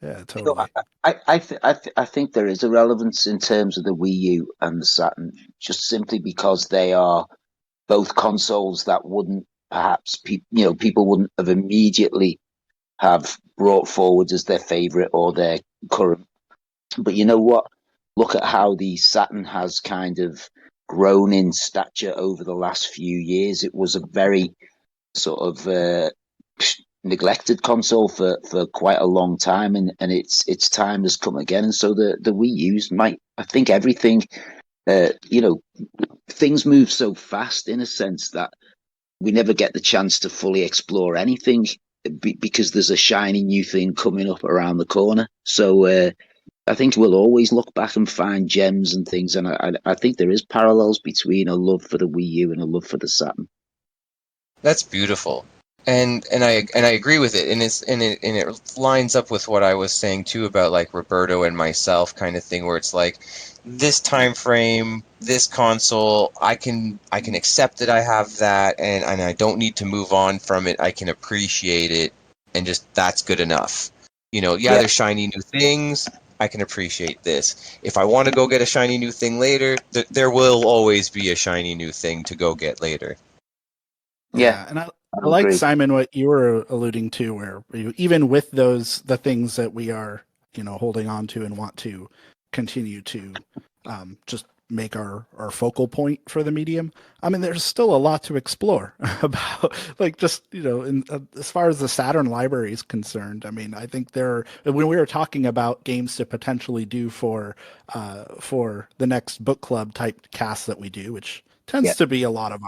Yeah, You know, totally. I think there is a relevance in terms of the Wii U and the Saturn, just simply because they are both consoles that wouldn't perhaps people wouldn't have immediately have brought forward as their favorite or their current. But you know what? Look at how the Saturn has kind of grown in stature over the last few years. It was a very sort of neglected console for quite a long time, and its time has come again. And so the Wii U's might, I think everything, things move so fast in a sense that we never get the chance to fully explore anything because there's a shiny new thing coming up around the corner. So I think we'll always look back and find gems and things, and I think there is parallels between a love for the Wii U and a love for the Saturn. That's beautiful, and I agree with it, and it lines up with what I was saying too about like Roberto and myself kind of thing, where it's like, this time frame, this console, I can accept that I have that, and I don't need to move on from it. I can appreciate it, and just that's good enough. Yeah. There's shiny new things. I can appreciate this. If I want to go get a shiny new thing later, there will always be a shiny new thing to go get later. Yeah, Yeah, and I I like, agree. Simon, what you were alluding to, where even with the things that we are holding on to and want to continue to just make our focal point for the medium. I mean, there's still a lot to explore about, like, just, as far as the Saturn library is concerned. I mean, I think when we were talking about games to potentially do for the next book club type cast that we do, which tends Yeah. to be a lot of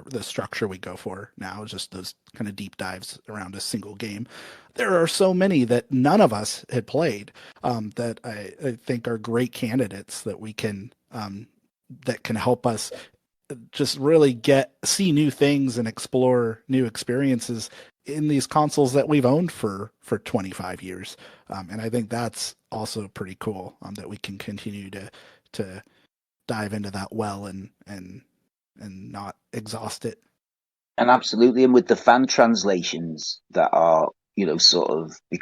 the structure we go for now, is just those kind of deep dives around a single game. There are so many that none of us had played, that I think are great candidates that we can that can help us just really see new things and explore new experiences in these consoles that we've owned for 25 years. And I think that's also pretty cool, that we can continue to dive into that well and not exhaust it. And absolutely, and with the fan translations that are, sort of they're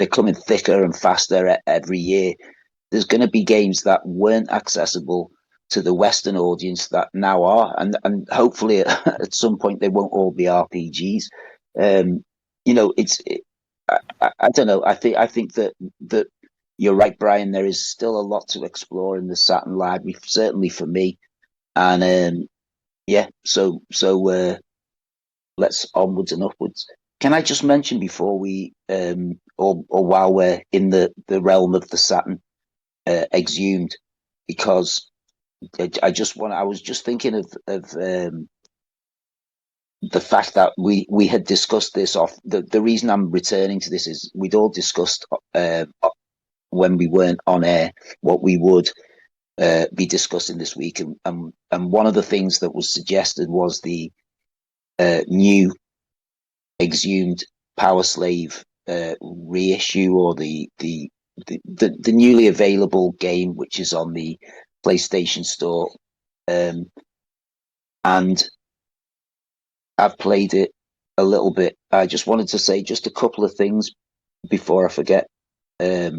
coming thicker and faster every year. There's going to be games that weren't accessible to the Western audience that now are, and hopefully at some point they won't all be RPGs. I don't know. I think that you're right, Brian. There is still a lot to explore in the Saturn library, certainly for me. And so let's onwards and upwards. Can I just mention before we or while we're in the realm of the Saturn, Exhumed, because I was just thinking of the fact that we had discussed this off. The reason I'm returning to this is we'd all discussed when we weren't on air what we would be discussing this week, and one of the things that was suggested was the new Exhumed PowerSlave reissue, or the newly available game, which is on the PlayStation Store, and I've played it a little bit. I just wanted to say just a couple of things before I forget, that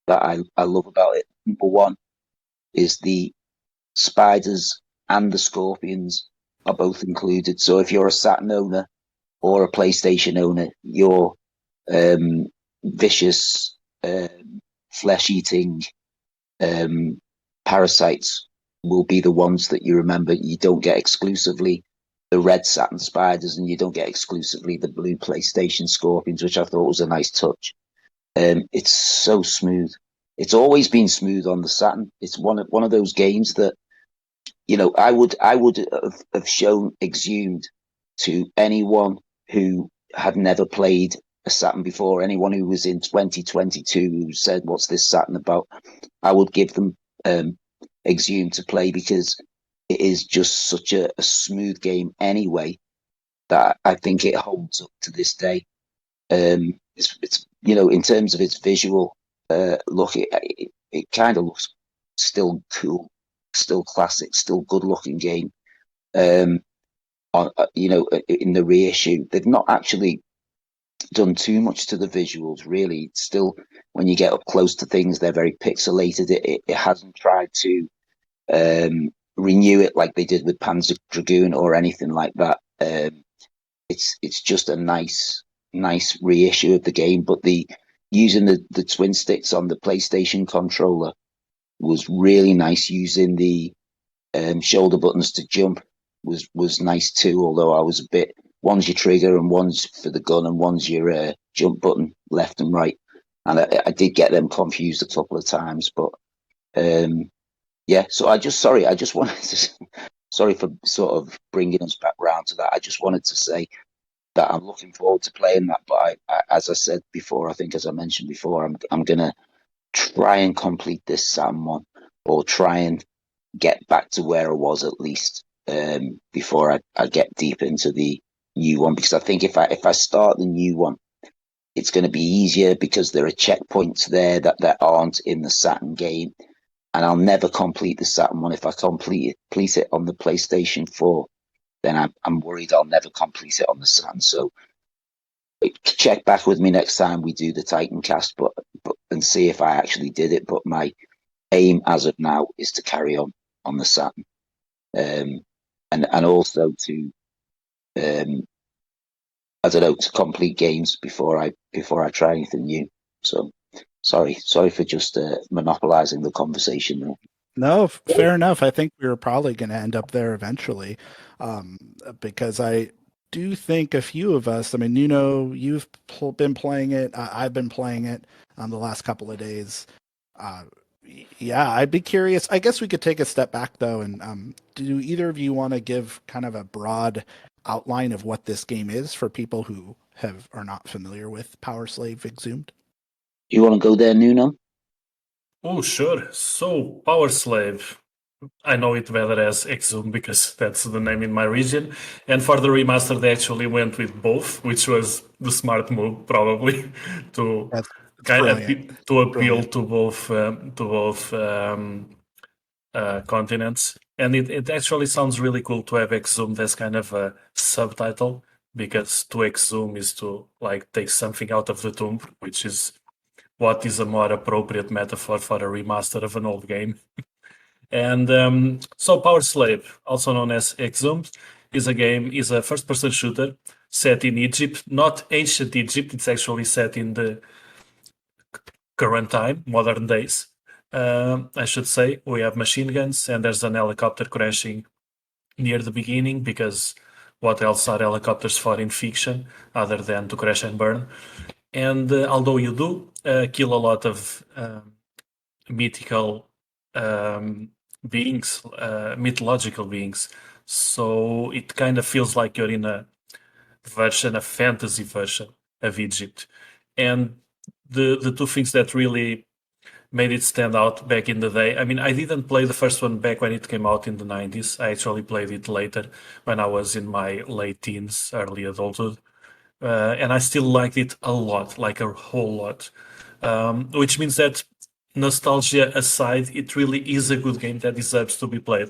I love about it. Number one is the spiders and the scorpions are both included. So if you're a Saturn owner or a PlayStation owner, your vicious flesh-eating parasites will be the ones that you remember. You don't get exclusively the red Saturn spiders, and you don't get exclusively the blue PlayStation scorpions, which I thought was a nice touch. It's so smooth. It's always been smooth on the Saturn. It's one of those games that, I would have shown Exhumed to anyone who had never played a Saturn before, anyone who was in 2022 who said, "What's this Saturn about?" I would give them Exhumed to play, because it is just such a smooth game anyway, that I think it holds up to this day. It's in terms of its visual look, it kind of looks still cool, still classic, still good looking game. In the reissue, they've not actually done too much to the visuals, really. It's still, when you get up close to things, they're very pixelated. It hasn't tried to renew it like they did with Panzer Dragoon or anything like that. It's just a nice reissue of the game. But using the twin sticks on the PlayStation controller was really nice. Using the shoulder buttons to jump was nice too. Although I was a bit, one's your trigger and one's for the gun and one's your jump button left and right, and I did get them confused a couple of times. But so I just wanted to sorry for sort of bringing us back round to that. I just wanted to say that I'm looking forward to playing that. But I as I said before, I think as I mentioned before, I'm gonna try and complete this Saturn one, or try and get back to where I was at least, before I get deep into the new one, because I think if I start the new one, it's going to be easier, because there are checkpoints there that aren't in the Saturn game, and I'll never complete the Saturn one. If I complete it on the PlayStation 4, then I'm worried I'll never complete it on the Saturn. So check back with me next time we do the Titancast, but and see if I actually did it. But my aim as of now is to carry on the Saturn, and also to I don't know, to complete games before I try anything new. So sorry for just monopolizing the conversation there. No, fair enough. I think we were probably going to end up there eventually, um, because I do think a few of us. I mean, you've been playing it. I've been playing it the last couple of days. Uh, yeah, I'd be curious. I guess we could take a step back though, and do either of you want to give kind of a broad outline of what this game is for people who are not familiar with PowerSlave Exhumed? You want to go there, Nuno? Oh, sure. So, PowerSlave. I know it better as Exhumed because that's the name in my region. And for the remaster, they actually went with both, which was the smart move, probably, to It's kind of brilliant. to appeal Brilliant. to both continents. And it actually sounds really cool to have Exhumed as kind of a subtitle, because to exhume is to like take something out of the tomb, which is what is a more appropriate metaphor for a remaster of an old game. And so PowerSlave, also known as Exhumed, is a first-person shooter set in Egypt, not ancient Egypt. It's actually set in the current time, modern days. I should say we have machine guns, and there's an helicopter crashing near the beginning, because what else are helicopters for in fiction other than to crash and burn? And although you do kill a lot of mythical beings, mythological beings, so it kind of feels like you're in a fantasy version of Egypt. And the two things that really made it stand out back in the day. I mean, I didn't play the first one back when it came out in the 90s. I actually played it later when I was in my late teens, early adulthood. And I still liked it a lot, like a whole lot. Which means that, nostalgia aside, it really is a good game that deserves to be played.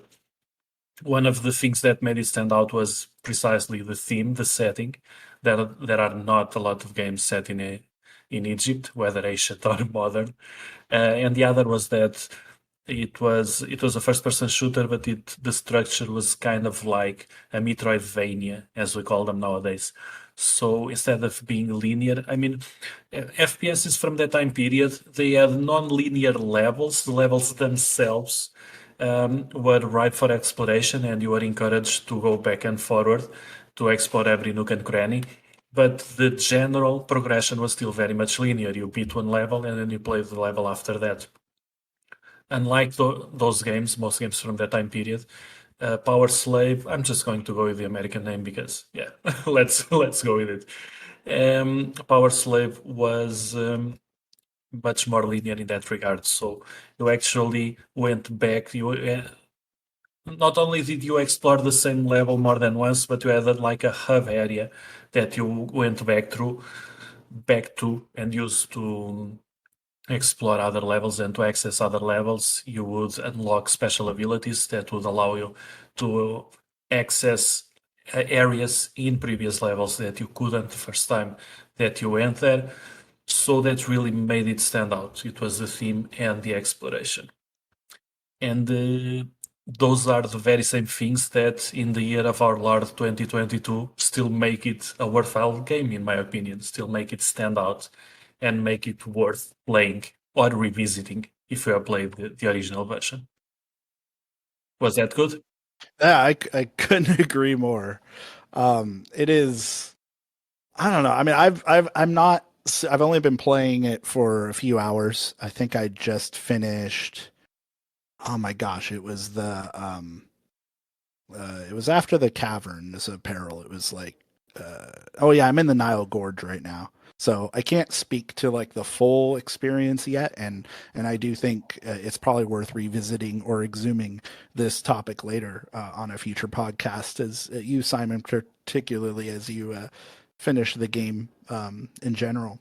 One of the things that made it stand out was precisely the theme, the setting. There are not a lot of games set in Egypt, whether ancient or modern. And the other was that it was a first person shooter, but the structure was kind of like a Metroidvania, as we call them nowadays. So instead of being linear, I mean, FPSs from that time period, they had non-linear levels. The levels themselves were ripe for exploration, and you were encouraged to go back and forward to explore every nook and cranny. But the general progression was still very much linear. You beat one level and then you play the level after that. Unlike those games, most games from that time period, PowerSlave. I'm just going to go with the American name because, yeah, let's go with it. PowerSlave was much more linear in that regard. So you actually went back. Not only did you explore the same level more than once, but you had like a hub area that you went back to and used to explore other levels. And to access other levels, you would unlock special abilities that would allow you to access areas in previous levels that you couldn't the first time that you went there. So that really made it stand out. It was the theme and the exploration. And those are the very same things that in the year of our Lord 2022 still make it a worthwhile game, in my opinion, still make it stand out and make it worth playing or revisiting if you have played the original version. Was that good? Yeah, I couldn't agree more. It is. I don't know. I mean, I've only been playing it for a few hours. I think I just finished. Oh my gosh! It was after the cavern, this apparel. It was like, oh yeah, I'm in the Nile Gorge right now, so I can't speak to like the full experience yet, and I do think it's probably worth revisiting or exhuming this topic later on a future podcast, as you, Simon, particularly as you finish the game in general.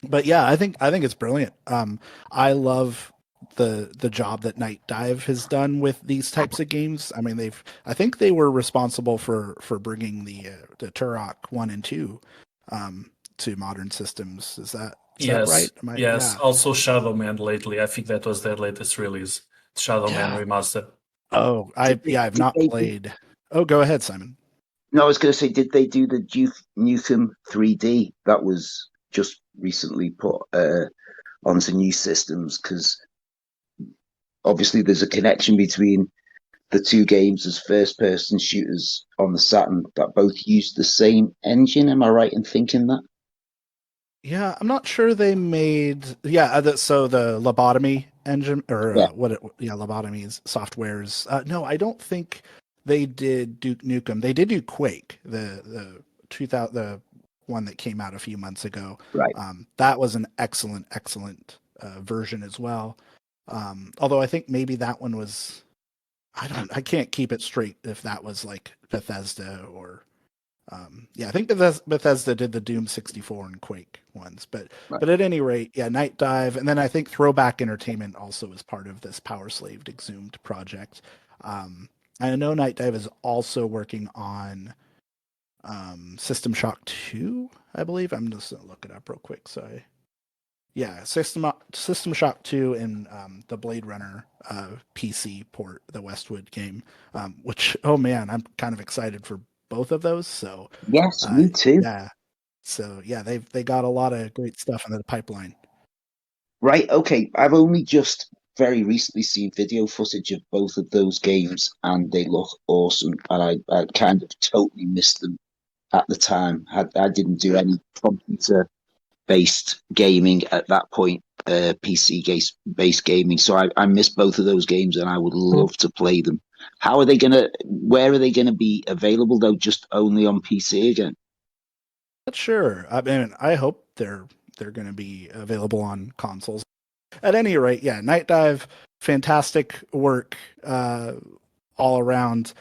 But yeah, I think it's brilliant. I love the job that Nightdive has done with these types of games. I mean, I think they were responsible for bringing the Turok 1 and 2 to modern systems. Is that right? Yes, yes. Yeah. Also, Shadow Man lately. I think that was their latest release. Shadow Man Yeah. Remastered. Oh, I've Did not they played. Oh, go ahead, Simon. No, I was going to say, did they do the Nukem 3D that was just recently put onto new systems? Because obviously there's a connection between the two games as first-person shooters on the Saturn that both use the same engine. Am I right in thinking that? Yeah, I'm not sure they made. Yeah, so the Lobotomy engine or Yeah, Lobotomy's softwares. No, I don't think they did Duke Nukem. They did do Quake, the 2000 the one that came out a few months ago. right. That was an excellent version as well. Although I think maybe that one was. I can't keep it straight if that was like Bethesda or I think Bethesda did the Doom 64 and Quake ones, but Right. but at any rate, yeah, Nightdive, and then I think Throwback Entertainment also is part of this PowerSlave Exhumed project. I know Nightdive is also working on System Shock 2, I believe. I'm just gonna look it up real quick. System Shock 2 and the Blade Runner PC port, the Westwood game, which, oh man, I'm kind of excited for both of those. So Yes, me too. yeah, they got a lot of great stuff in the pipeline. Right, okay. I've only just very recently seen video footage of both of those games, and they look awesome. And I kind of totally missed them at the time. I didn't do any computer-based gaming at that point, PC-based gaming. So I missed both of those games, and I would love to play them. Where are they gonna be available though? Just only on PC again? Not sure. I mean, I hope they're going to be available on consoles. At any rate, yeah, Nightdive, fantastic work all around.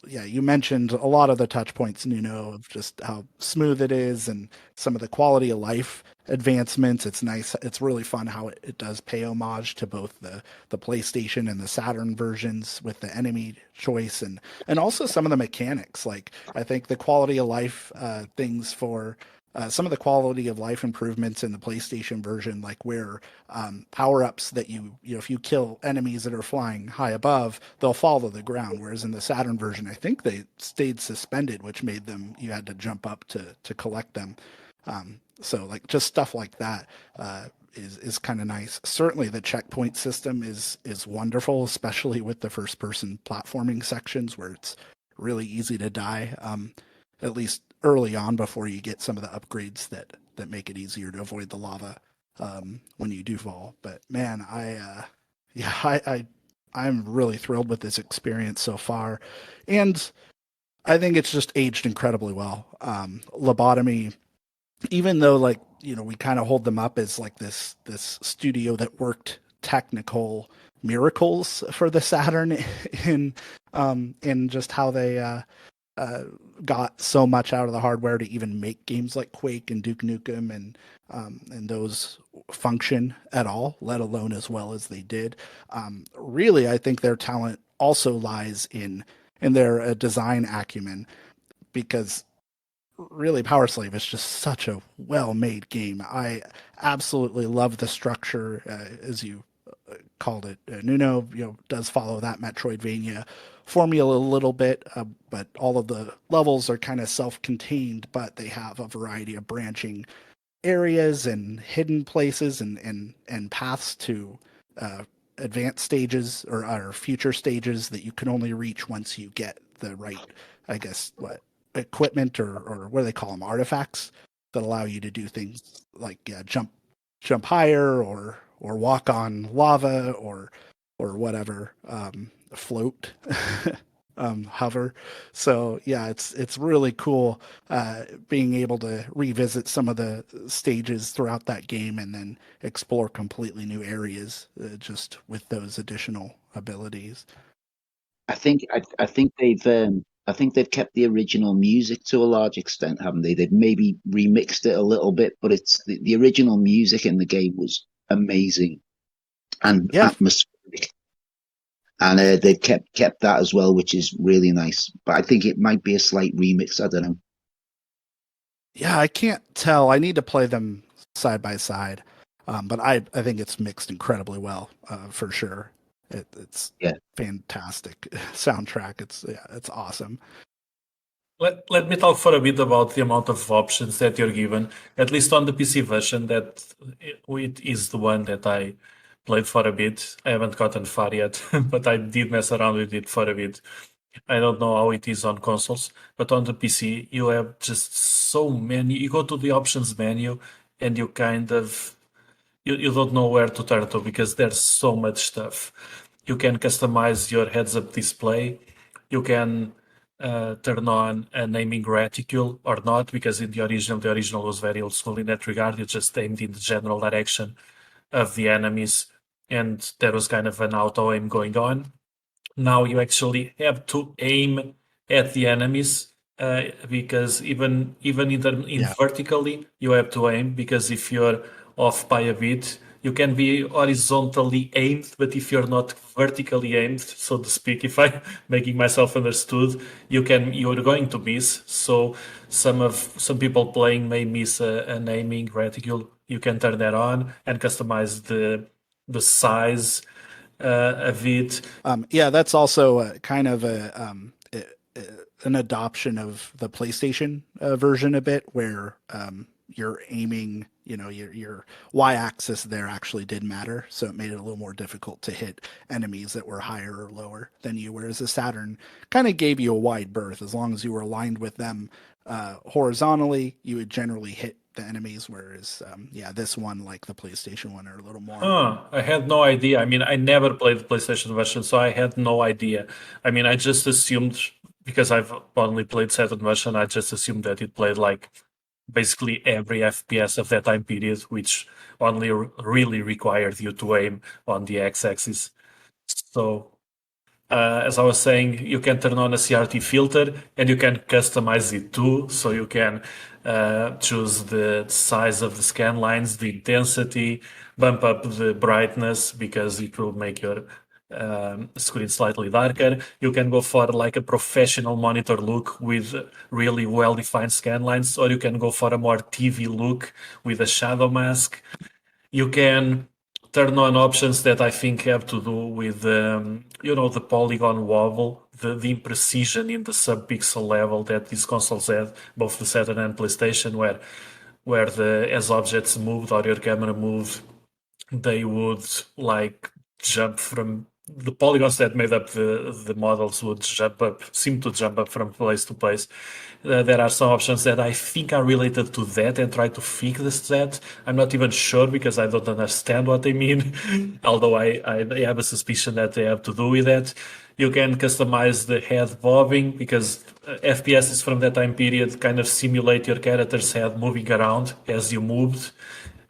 You mentioned a lot of the touch points, Nuno, of just how smooth it is and some of the quality of life advancements. It's nice. It's really fun how it does pay homage to both the PlayStation and the Saturn versions with the enemy choice and also some of the mechanics. Like I think the quality of life things for some of the quality of life improvements in the PlayStation version, like where power ups that if you kill enemies that are flying high above, they'll fall to the ground. Whereas in the Saturn version, I think they stayed suspended, which made them you had to jump up to collect them. So like just stuff like that is kind of nice. Certainly the checkpoint system is wonderful, especially with the first person platforming sections where it's really easy to die. At least early on before you get some of the upgrades that make it easier to avoid the lava when you do fall. But man, I'm really thrilled with this experience so far, and I think it's just aged incredibly well. Lobotomy, even though we kind of hold them up as like this studio that worked technical miracles for the Saturn in just how they got so much out of the hardware to even make games like Quake and Duke Nukem and those function at all, let alone as well as they did. Really, I think their talent also lies in their design acumen, because really PowerSlave is just such a well-made game. I absolutely love the structure, as you called it. Nuno, does follow that Metroidvania formula a little bit, but all of the levels are kind of self-contained, but they have a variety of branching areas and hidden places and paths to advanced stages or future stages that you can only reach once you get the right, I guess, equipment or what do they call them, artifacts that allow you to do things like jump higher or walk on lava or whatever, float, hover. So yeah, it's really cool being able to revisit some of the stages throughout that game and then explore completely new areas just with those additional abilities. I think they've kept the original music to a large extent, haven't they? They've maybe remixed it a little bit, but it's the original music in the game was amazing and Yeah, atmospheric, and they've kept that as well, which is really nice. But I think it might be a slight remix. I don't know. yeah, I can't tell. I need to play them side by side, but I think it's mixed incredibly well for sure. It's Yeah, fantastic soundtrack. It's awesome. Let me talk for a bit about the amount of options that you're given, at least on the PC version. That it is the one that I played for a bit. I haven't gotten far yet, but I did mess around with it for a bit. I don't know how it is on consoles, but on the PC, you have just so many. You go to the options menu and you kind of you don't know where to turn to because there's so much stuff. You can customize your heads-up display. You can turn on a naming reticule or not, because in the original was very old school in that regard. You just aimed in the general direction of the enemies, and there was kind of an auto aim going on. Now you actually have to aim at the enemies, because even in vertically you have to aim, because if you're off by a bit, you can be horizontally aimed, but if you're not vertically aimed, so to speak, if I'm making myself understood, you're going to miss. So some people playing may miss an aiming reticule. You can turn that on and customize the size of it. Yeah, that's also kind of an adoption of the PlayStation version a bit, where you're aiming, your y-axis there actually did matter, so it made it a little more difficult to hit enemies that were higher or lower than you, whereas the Saturn kind of gave you a wide berth. As long as you were aligned with them horizontally, you would generally hit the enemies, whereas this one, like the PlayStation one, are a little more. I had no idea. I mean, I never played the PlayStation version, so I had no idea. I mean, I just assumed, because I've only played Saturn version, I just assumed that it played like basically every FPS of that time period, which only really required you to aim on the x-axis. So as I was saying, you can turn on a CRT filter and you can customize it too. So you can choose the size of the scan lines, the intensity, bump up the brightness because it will make your screen slightly darker. You can go for like a professional monitor look with really well-defined scan lines, or you can go for a more TV look with a shadow mask. You can turn on options that I think have to do with the polygon wobble, the imprecision in the sub-pixel level that these consoles had, both the Saturn and PlayStation, where as objects moved or your camera moved, they would like jump from the polygons that made up the models would seem to jump up from place to place. There are some options that I think are related to that and try to fix that. I'm not even sure because I don't understand what they mean, although I have a suspicion that they have to do with that. You can customize the head bobbing because FPSs from that time period kind of simulate your character's head moving around as you moved.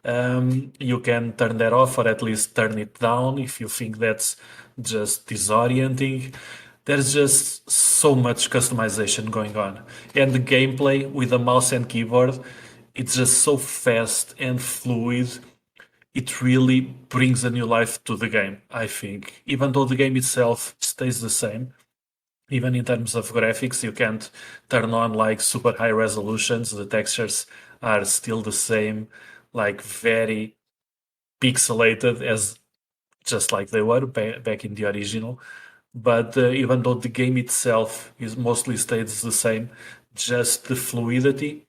You can turn that off or at least turn it down if you think that's just disorienting. There's just so much customization going on. And the gameplay with the mouse and keyboard, it's just so fast and fluid. It really brings a new life to the game, I think. Even though the game itself stays the same, even in terms of graphics, you can't turn on like super high resolutions. The textures are still the same, like very pixelated as just like they were back in the original. But even though the game itself is mostly stays the same, just the fluidity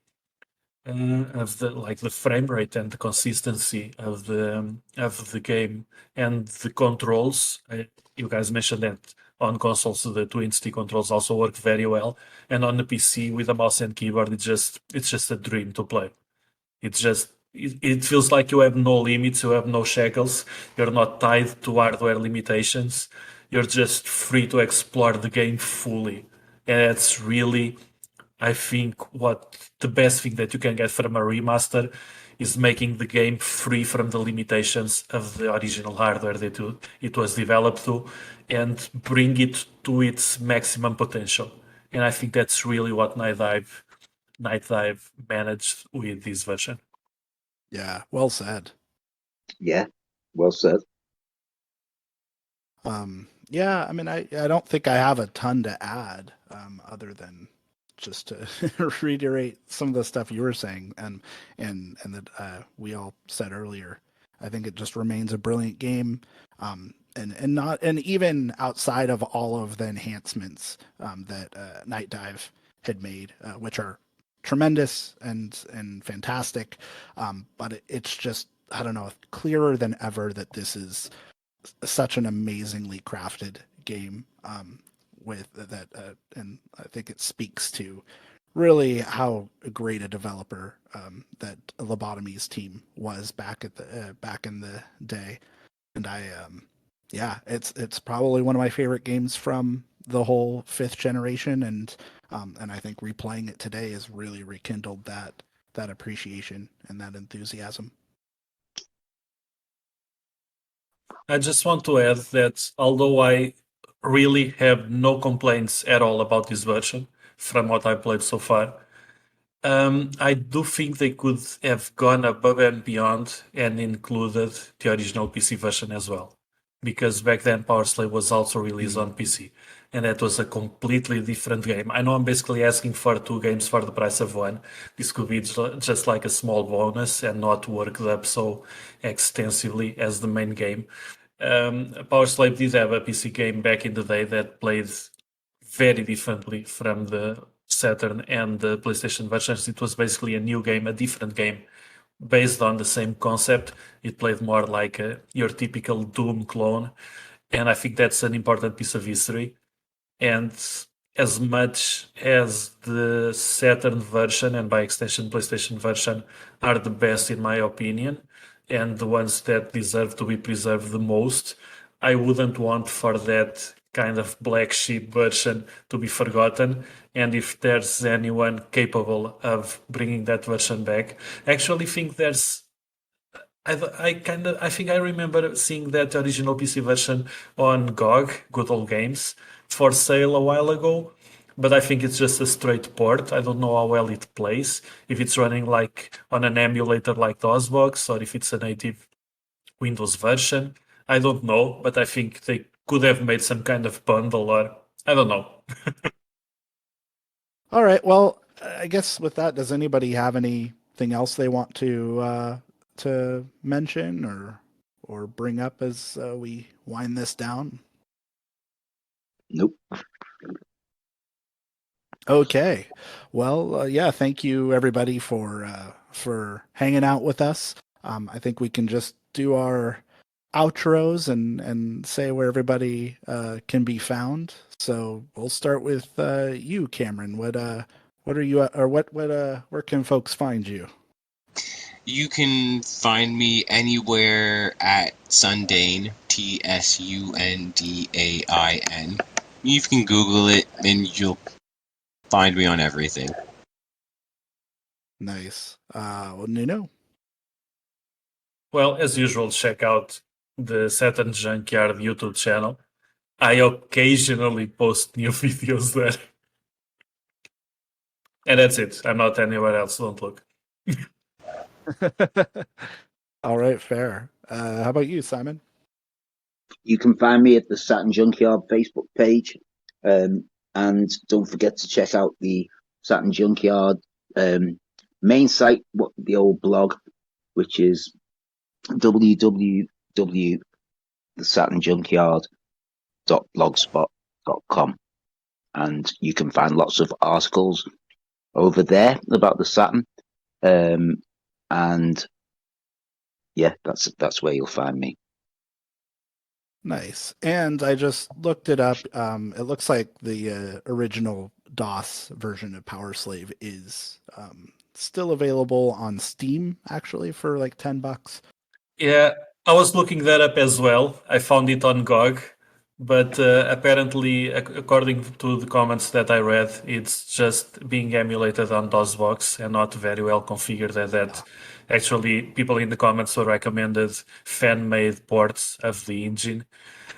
of the frame rate and the consistency of the game and the controls. You guys mentioned that on consoles the twin stick controls also work very well, and on the PC with a mouse and keyboard, it's just a dream to play. It feels like you have no limits, you have no shackles, you're not tied to hardware limitations, you're just free to explore the game fully. And that's really, I think, what the best thing that you can get from a remaster is making the game free from the limitations of the original hardware that it was developed to, and bring it to its maximum potential. And I think that's really what Nightdive managed with this version. Yeah, well said. Yeah, well said. Yeah, I mean, I don't think I have a ton to add, other than just to reiterate some of the stuff you were saying and that we all said earlier. I think it just remains a brilliant game, and even outside of all of the enhancements that Nightdive had made, which are tremendous and fantastic, but it's just I don't know, clearer than ever that this is such an amazingly crafted game. With that, and I think it speaks to really how great a developer that Lobotomy's team was back in the day. And yeah, it's probably one of my favorite games from the whole fifth generation, and I think replaying it today has really rekindled that appreciation and that enthusiasm. I just want to add that although I really have no complaints at all about this version from what I played so far, I do think they could have gone above and beyond and included the original PC version as well. Because back then PowerSlave was also released on PC, and that was a completely different game. I know I'm basically asking for two games for the price of one. This could be just like a small bonus and not worked up so extensively as the main game. PowerSlave did have a PC game back in the day that played very differently from the Saturn and the PlayStation versions. It was basically a new game, a different game, based on the same concept. It played more like your typical Doom clone, and I think that's an important piece of history. And as much as the Saturn version and by extension PlayStation version are the best in my opinion, and the ones that deserve to be preserved the most, I wouldn't want for that kind of black sheep version to be forgotten. And if there's anyone capable of bringing that version back, I actually think there's. I think I remember seeing that original PC version on GOG, Good Old Games, for sale a while ago. But I think it's just a straight port. I don't know how well it plays. If it's running like on an emulator like DOSBox, or if it's a native Windows version. I don't know, but I think they could have made some kind of bundle, or I don't know. All right. Well, I guess with that, does anybody have anything else they want to mention or bring up as we wind this down? Nope. Okay. Well, yeah. Thank you everybody for hanging out with us. I think we can just do our outros and say where everybody can be found. So we'll start with you, Cameron. What are you or what where can folks find you? You can find me anywhere at Sundain, Tsundain. You can Google it and you'll find me on everything. Nice. Well, Nuno. Well, as usual, check out the Saturn Junkyard YouTube channel. I occasionally post new videos there. And that's it. I'm not anywhere else. Don't look. All right, fair. How about you, Simon? You can find me at the Saturn Junkyard Facebook page. And don't forget to check out the Saturn Junkyard main site, the old blog, which is www.thesaturnjunkyard.blogspot.com. And you can find lots of articles over there about the Saturn. And yeah, that's where you'll find me. Nice. And I just looked it up. It looks like the original DOS version of PowerSlave is still available on Steam, actually, for like $10. Yeah, I was looking that up as well. I found it on GOG, but apparently, according to the comments that I read, it's just being emulated on DOSBox and not very well configured. That actually, people in the comments were recommended fan-made ports of the engine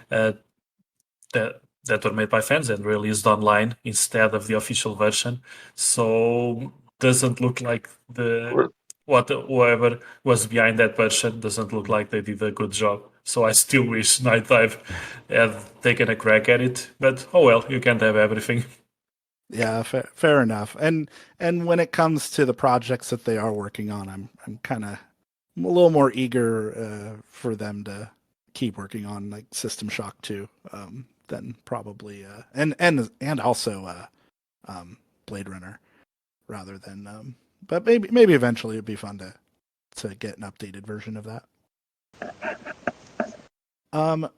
that were made by fans and released online instead of the official version. So doesn't look like whoever was behind that version doesn't look like they did a good job. So I still wish Nightdive had taken a crack at it. But oh well, you can't have everything. Yeah, fair enough. And when it comes to the projects that they are working on, I'm kind of a little more eager for them to keep working on like System Shock 2 than probably and also Blade Runner rather than but maybe eventually it'd be fun to to get an updated version of that.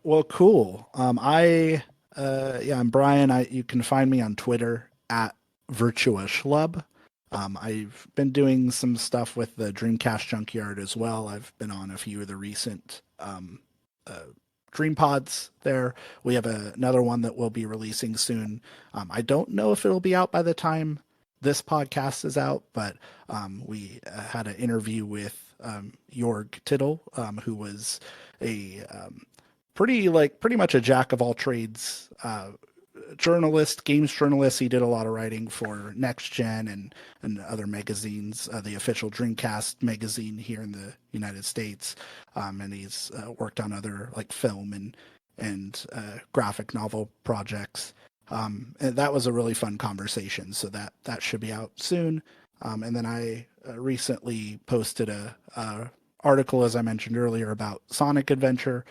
Well, cool. I'm Brian. You can find me on Twitter at VirtuaSchlub. I've been doing some stuff with the Dreamcast Junkyard as well. I've been on a few of the recent Dream Pods there. We have another one that we'll be releasing soon. I don't know if it'll be out by the time this podcast is out, but we had an interview with Jorg Tittle, who was a pretty much a jack of all trades journalist, games journalist. He did a lot of writing for Next Gen and other magazines, the official Dreamcast magazine here in the United States, and he's worked on other like film and graphic novel projects. And that was a really fun conversation, so that should be out soon. And then I recently posted a article, as I mentioned earlier, about Sonic Adventure,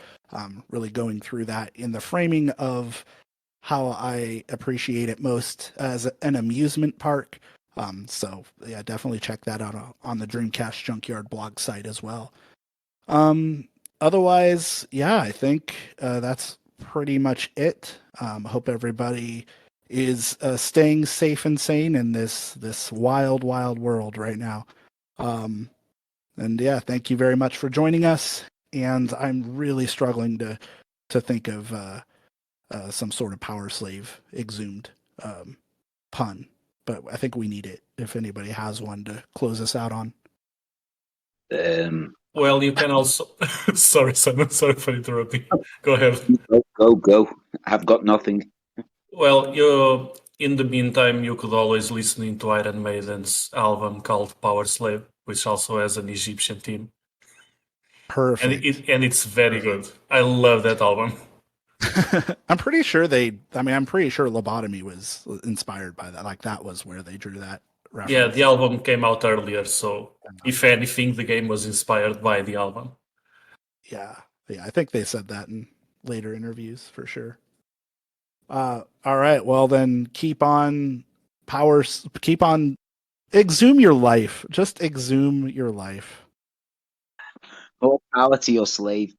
really going through that in the framing of how I appreciate it most as an amusement park. So yeah, definitely check that out on the Dreamcast Junkyard blog site as well. Otherwise, yeah, I think that's pretty much it. Hope everybody is staying safe and sane in this wild world right now. And yeah, thank you very much for joining us. And I'm really struggling to think of some sort of PowerSlave Exhumed pun, but I think we need it if anybody has one to close us out on. Well, you can also. Sorry, Simon. Sorry for interrupting. Go ahead. Go. I've got nothing. Well, in the meantime, you could always listen to Iron Maiden's album called PowerSlave, which also has an Egyptian theme. Perfect. And it's very good. I love that album. I'm pretty sure Lobotomy was inspired by that. Like that was where they drew that reference. Yeah, the album came out earlier, so if anything, the game was inspired by the album. Yeah, I think they said that in later interviews for sure. All right, well then keep on exhume your life. Just exhume your life. More power to your slave.